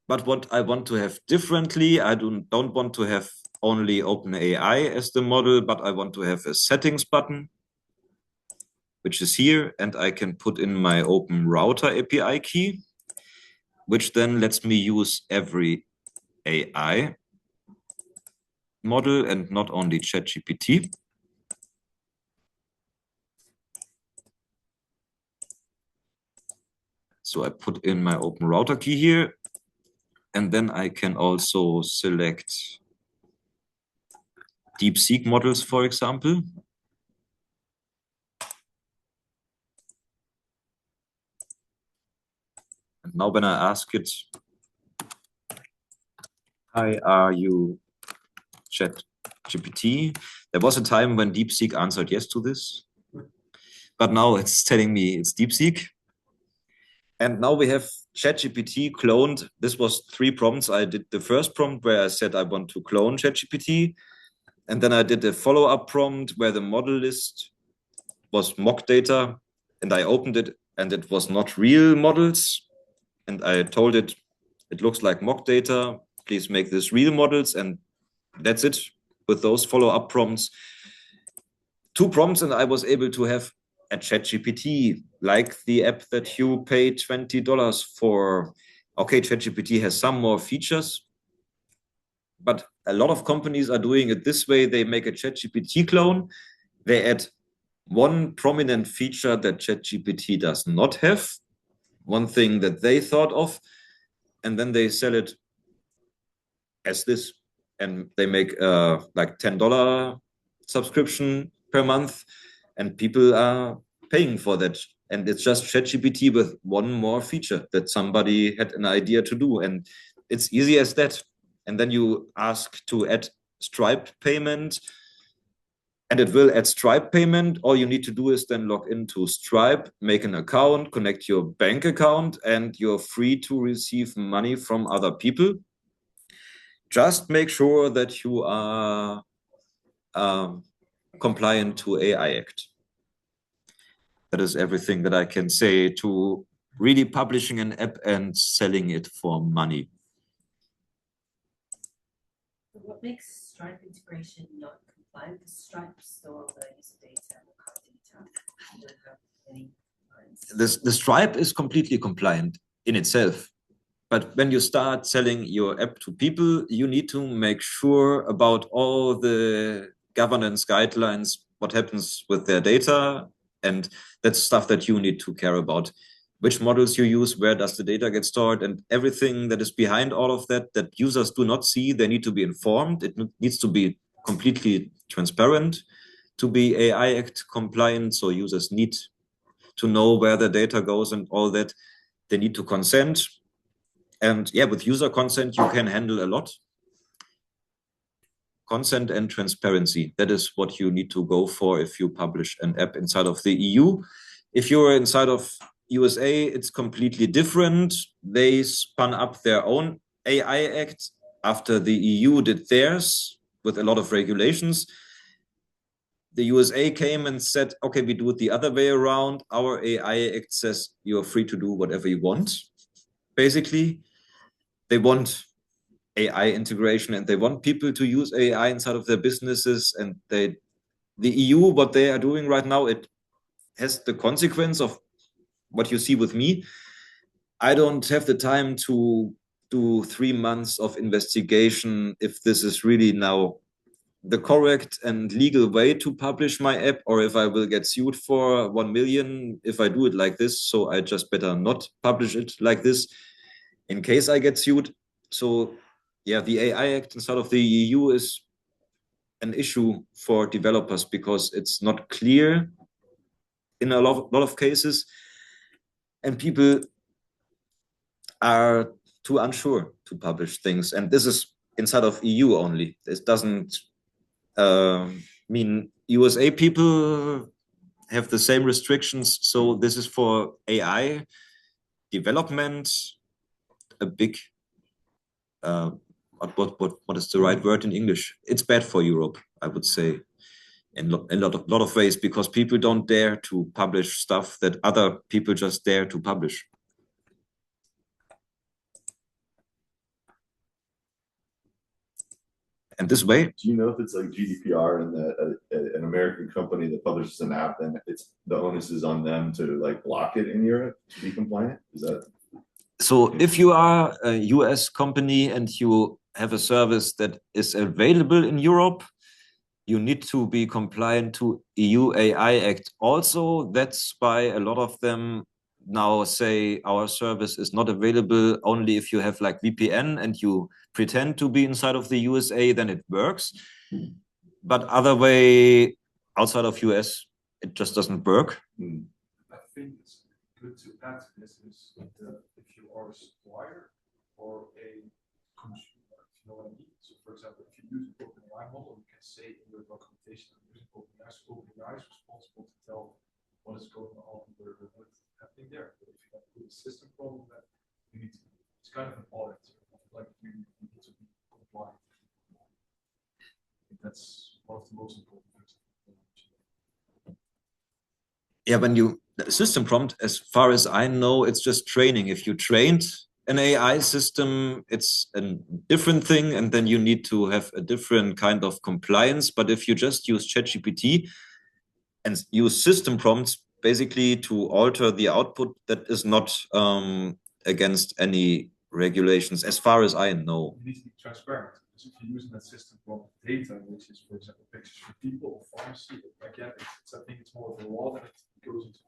B: But what I want to have differently, I don't want to have only OpenAI as the model, but I want to have a settings button, which is here, and I can put in my Open Router API key, which then lets me use every AI model and not only ChatGPT. So I put in my Open Router key here, and then I can also select DeepSeek models, for example. And now when I ask it, hi, are you ChatGPT? There was a time when DeepSeek answered yes to this, but now it's telling me it's DeepSeek. And now we have ChatGPT cloned. This was 3 prompts. I did the first prompt where I said I want to clone ChatGPT. And then I did a follow-up prompt where the model list was mock data. And I opened it and it was not real models. And I told it, it looks like mock data. Please make this real models. And that's it with those follow-up prompts. 2 prompts and I was able to have a ChatGPT, like the app that you pay $20 for. Okay, ChatGPT has some more features, but a lot of companies are doing it this way. They make a ChatGPT clone. They add one prominent feature that ChatGPT does not have, one thing that they thought of, and then they sell it as this. And they make like $10 subscription per month, and people are paying for that. And it's just ChatGPT with one more feature that somebody had an idea to do. And it's easy as that. And then you ask to add Stripe payment, and it will add Stripe payment. All you need to do is then log into Stripe, make an account, connect your bank account, and you're free to receive money from other people. Just make sure that you are compliant to AI Act. That is everything that I can say to really publishing an app and selling it for money.
C: What makes Stripe integration not compliant? Because Stripe stores the user data and card data. You don't have any compliance.
B: The Stripe is completely compliant in itself. But when you start selling your app to people, you need to make sure about all the governance guidelines, what happens with their data, and that's stuff that you need to care about. Which models you use, where does the data get stored, and everything that is behind all of that, that users do not see, they need to be informed. It needs to be completely transparent to be AI Act compliant, so users need to know where the data goes and all that. They need to consent. And yeah, with user consent, you can handle a lot. Consent and transparency, that is what you need to go for if you publish an app inside of the EU. If you're inside of USA, it's completely different. They spun up their own AI Act after the EU did theirs with a lot of regulations. The USA came and said, okay, we do it the other way around. Our AI Act says you're free to do whatever you want, basically. They want AI integration and they want people to use AI inside of their businesses. And the EU, what they are doing right now, it has the consequence of what you see with me. I don't have the time to do 3 months of investigation if this is really now the correct and legal way to publish my app, or if I will get sued for 1 million if I do it like this. So I just better not publish it like this in case I get sued. So yeah, the AI Act inside of the EU is an issue for developers because it's not clear in a lot of cases, and people are too unsure to publish things. And this is inside of EU only. This doesn't mean USA people have the same restrictions. So this is for AI development, a big what is the right word in English? It's bad for Europe, I would say, in a lot of ways, because people don't dare to publish stuff that other people just dare to publish. And this way,
E: do you know if it's like GDPR and that an American company that publishes an app, then it's the onus is on them to like block it in Europe to be compliant? Is that
B: so? If you are a US company and you have a service that is available in Europe, you need to be compliant to EU AI Act. Also, that's why a lot of them now say our service is not available only if you have like VPN and you pretend to be inside of the USA, then it works. But other way, outside of US, it just doesn't work.
G: I think it's good to add this is if you are a supplier or a consumer, if you know what I mean. So for example, if you use an OpenAI model, you can say in your documentation that using OpenAI, so OpenAI is responsible to tell what is going on with happening there. But if you have a system problem, that you need to, it's kind of an audit, like you need to be compliant. I think that's one of the most important things.
B: Yeah, when you system prompt, as far as I know, it's just training. If you trained an AI system, it's a different thing, and then you need to have a different kind of compliance. But if you just use ChatGPT and use system prompts basically to alter the output, that is not against any regulations, as far as I know.
G: You need to be transparent. Because if you're using that system prompt data, which is, for example, pictures for people or pharmacy, like yeah, I think it's more of a law than it goes into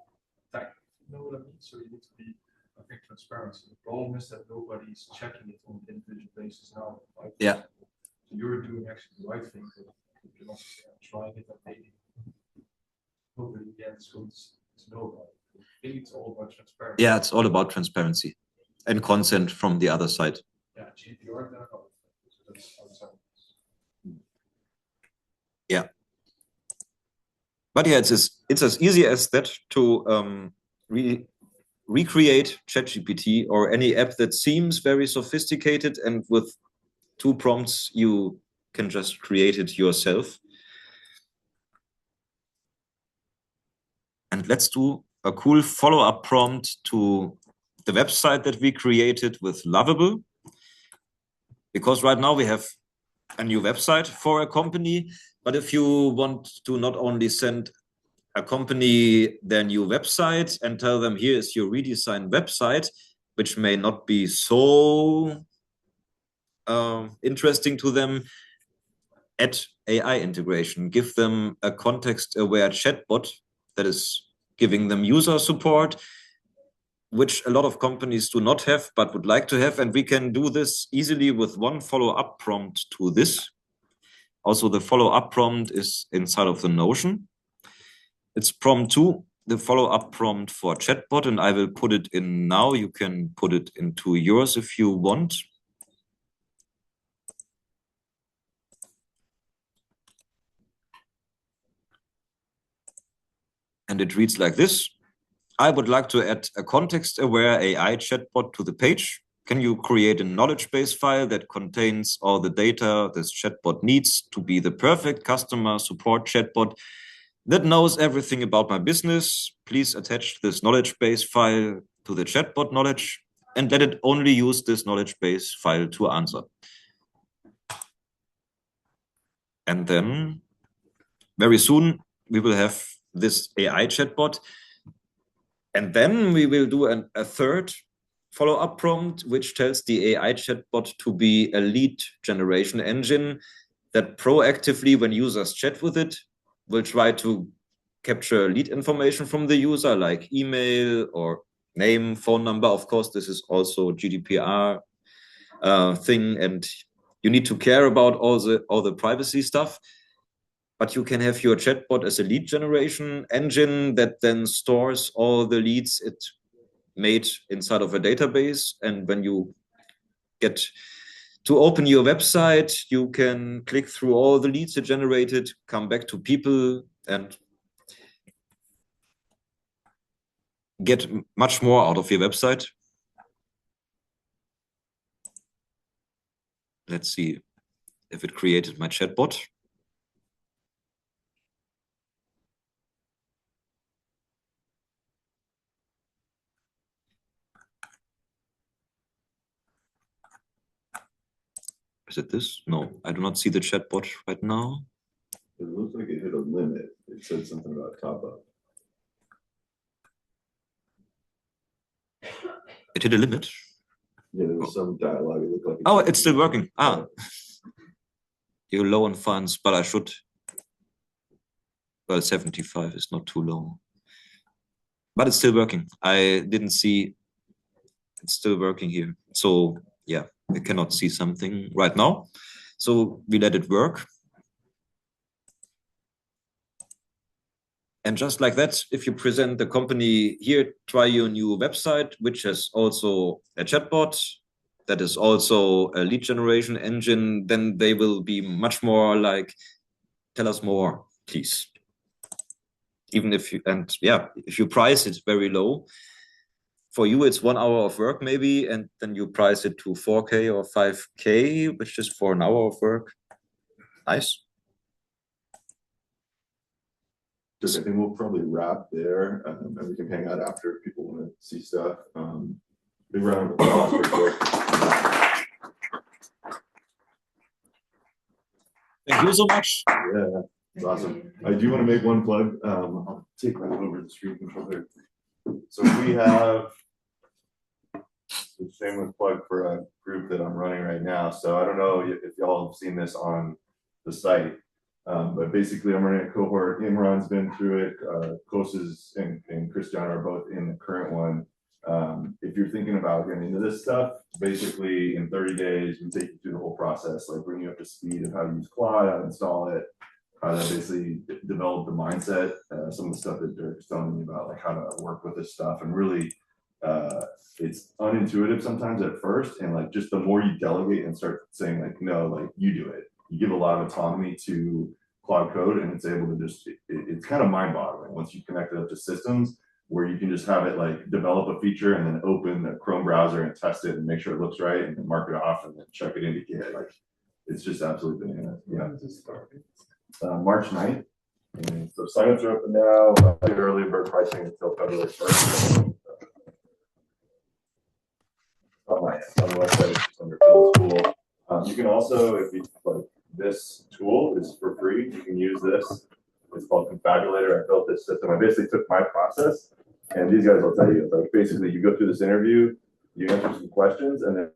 G: tech. You know what I mean? So you need to be, I think, transparent. So the problem is that nobody's checking it on an individual basis now. Right?
B: Yeah.
G: So you're doing actually the right thing, but you're not trying it and maybe nobody again is going to know about it. I think it's all about transparency.
B: Yeah, it's all about transparency and consent from the other side.
G: Yeah, GDPR, then so that's outside.
B: Yeah. But yeah, it's as easy as that to recreate ChatGPT or any app that seems very sophisticated, and with 2 prompts you can just create it yourself. And let's do a cool follow-up prompt to the website that we created with Lovable. Because right now we have a new website for a company, but if you want to not only send a company their new website and tell them, here is your redesigned website, which may not be so interesting to them, add AI integration, give them a context-aware chatbot that is giving them user support, which a lot of companies do not have, but would like to have. And we can do this easily with one follow-up prompt to this. Also, the follow-up prompt is inside of the Notion. It's prompt 2, the follow-up prompt for chatbot, and I will put it in now. You can put it into yours if you want. And it reads like this. I would like to add a context-aware AI chatbot to the page. Can you create a knowledge base file that contains all the data this chatbot needs to be the perfect customer support chatbot that knows everything about my business? Please attach this knowledge base file to the chatbot knowledge and let it only use this knowledge base file to answer. And then very soon we will have this AI chatbot. And then we will do a third follow-up prompt, which tells the AI chatbot to be a lead generation engine that proactively, when users chat with it, will try to capture lead information from the user, like email or name, phone number. Of course, this is also GDPR thing, and you need to care about all the privacy stuff. But you can have your chatbot as a lead generation engine that then stores all the leads it made inside of a database. And when you get to open your website, you can click through all the leads it generated, come back to people, and get much more out of your website. Let's see if it created my chatbot. Is it this? No, I do not see the chatbot right now.
E: It looks like it hit a limit. It said something about top up.
B: It hit a limit?
E: Yeah, there was some dialogue. It looked like
B: oh, it's still working. You're low on funds, but I should. Well, 75 is not too low. But it's still working. I didn't see it's still working here. So yeah, I cannot see something right now. So we let it work. And just like that, if you present the company here, try your new website, which has also a chatbot, that is also a lead generation engine, then they will be much more like, tell us more, please. Even if you, and yeah, if you price it very low, for you, it's 1 hour of work maybe, and then you price it to 4K or 5K, which is for an hour of work. Nice.
E: Just, I think we'll probably wrap there, and we can hang out after if people want to see stuff. Big round of applause for Dirk.
B: Thank you so much.
E: Yeah, it's awesome. I do want to make one plug. I'll take that over the screen controller. So we have the shameless plug for a group that I'm running right now. So I don't know if y'all have seen this on the site. But basically, I'm running a cohort. Imran's been through it. Kosas and Christian are both in the current one. If you're thinking about getting into this stuff, basically in 30 days, we take you through the whole process, like bring you up to speed of how to use Claude, how to install it, how to basically develop the mindset, some of the stuff that Dirk was telling me about, like how to work with this stuff. And really, it's unintuitive sometimes at first. And like just the more you delegate and start saying like, no, like you do it. You give a lot of autonomy to Cloud Code, and it's able to just, it's kind of mind-boggling once you connect it up to systems where you can just have it like develop a feature and then open the Chrome browser and test it and make sure it looks right and then mark it off and then check it into Git. Like it's just absolutely bananas. Yeah. March 9th. And so signups are open now. Early bird pricing until February 1st. On the website, it's just under Build Tool. You can also, if you like, this tool is for free. You can use this. It's called Confabulator. I built this system. I basically took my process, and these guys will tell you. Like basically, you go through this interview, you answer some questions, and then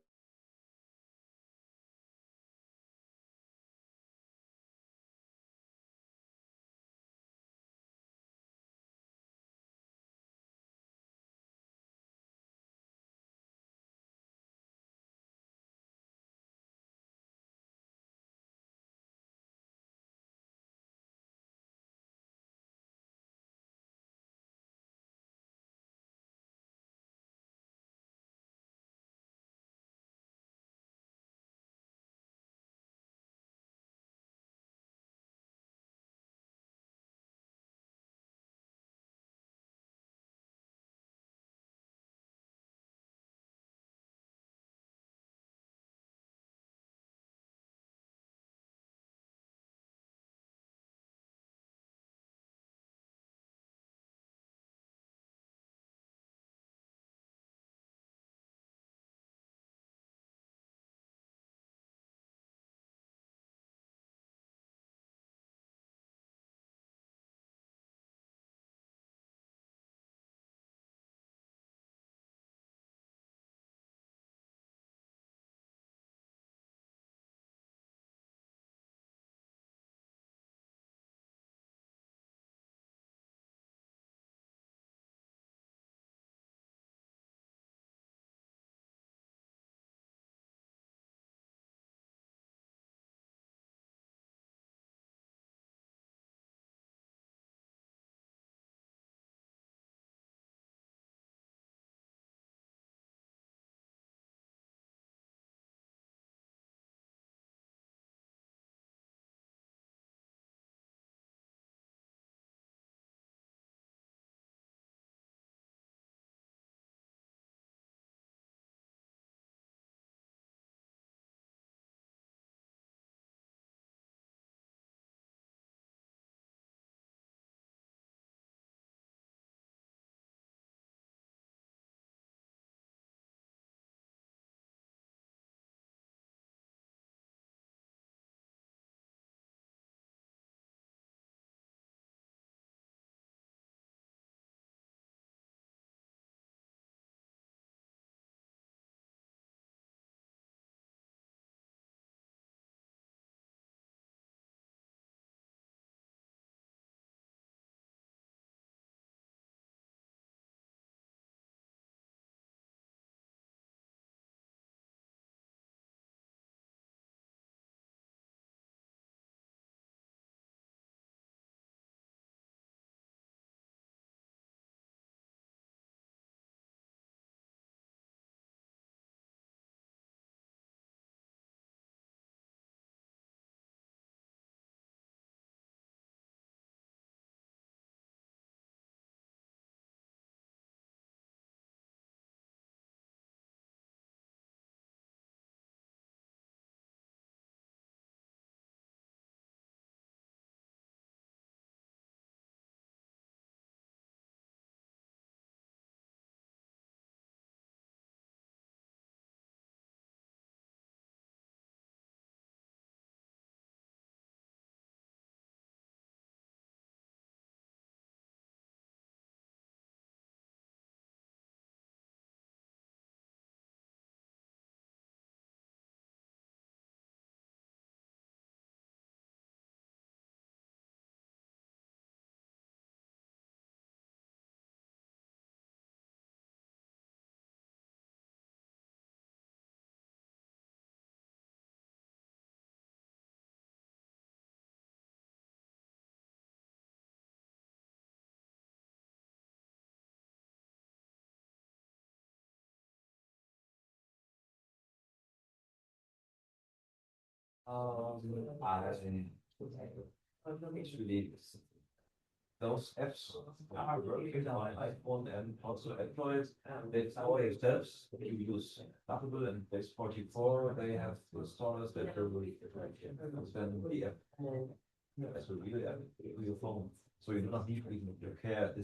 J: Actually, those apps are working on iPhone and also Android. They always steps you use Double and base 44. They have the stores that will then the app Also, your phone. So you do not need even your care.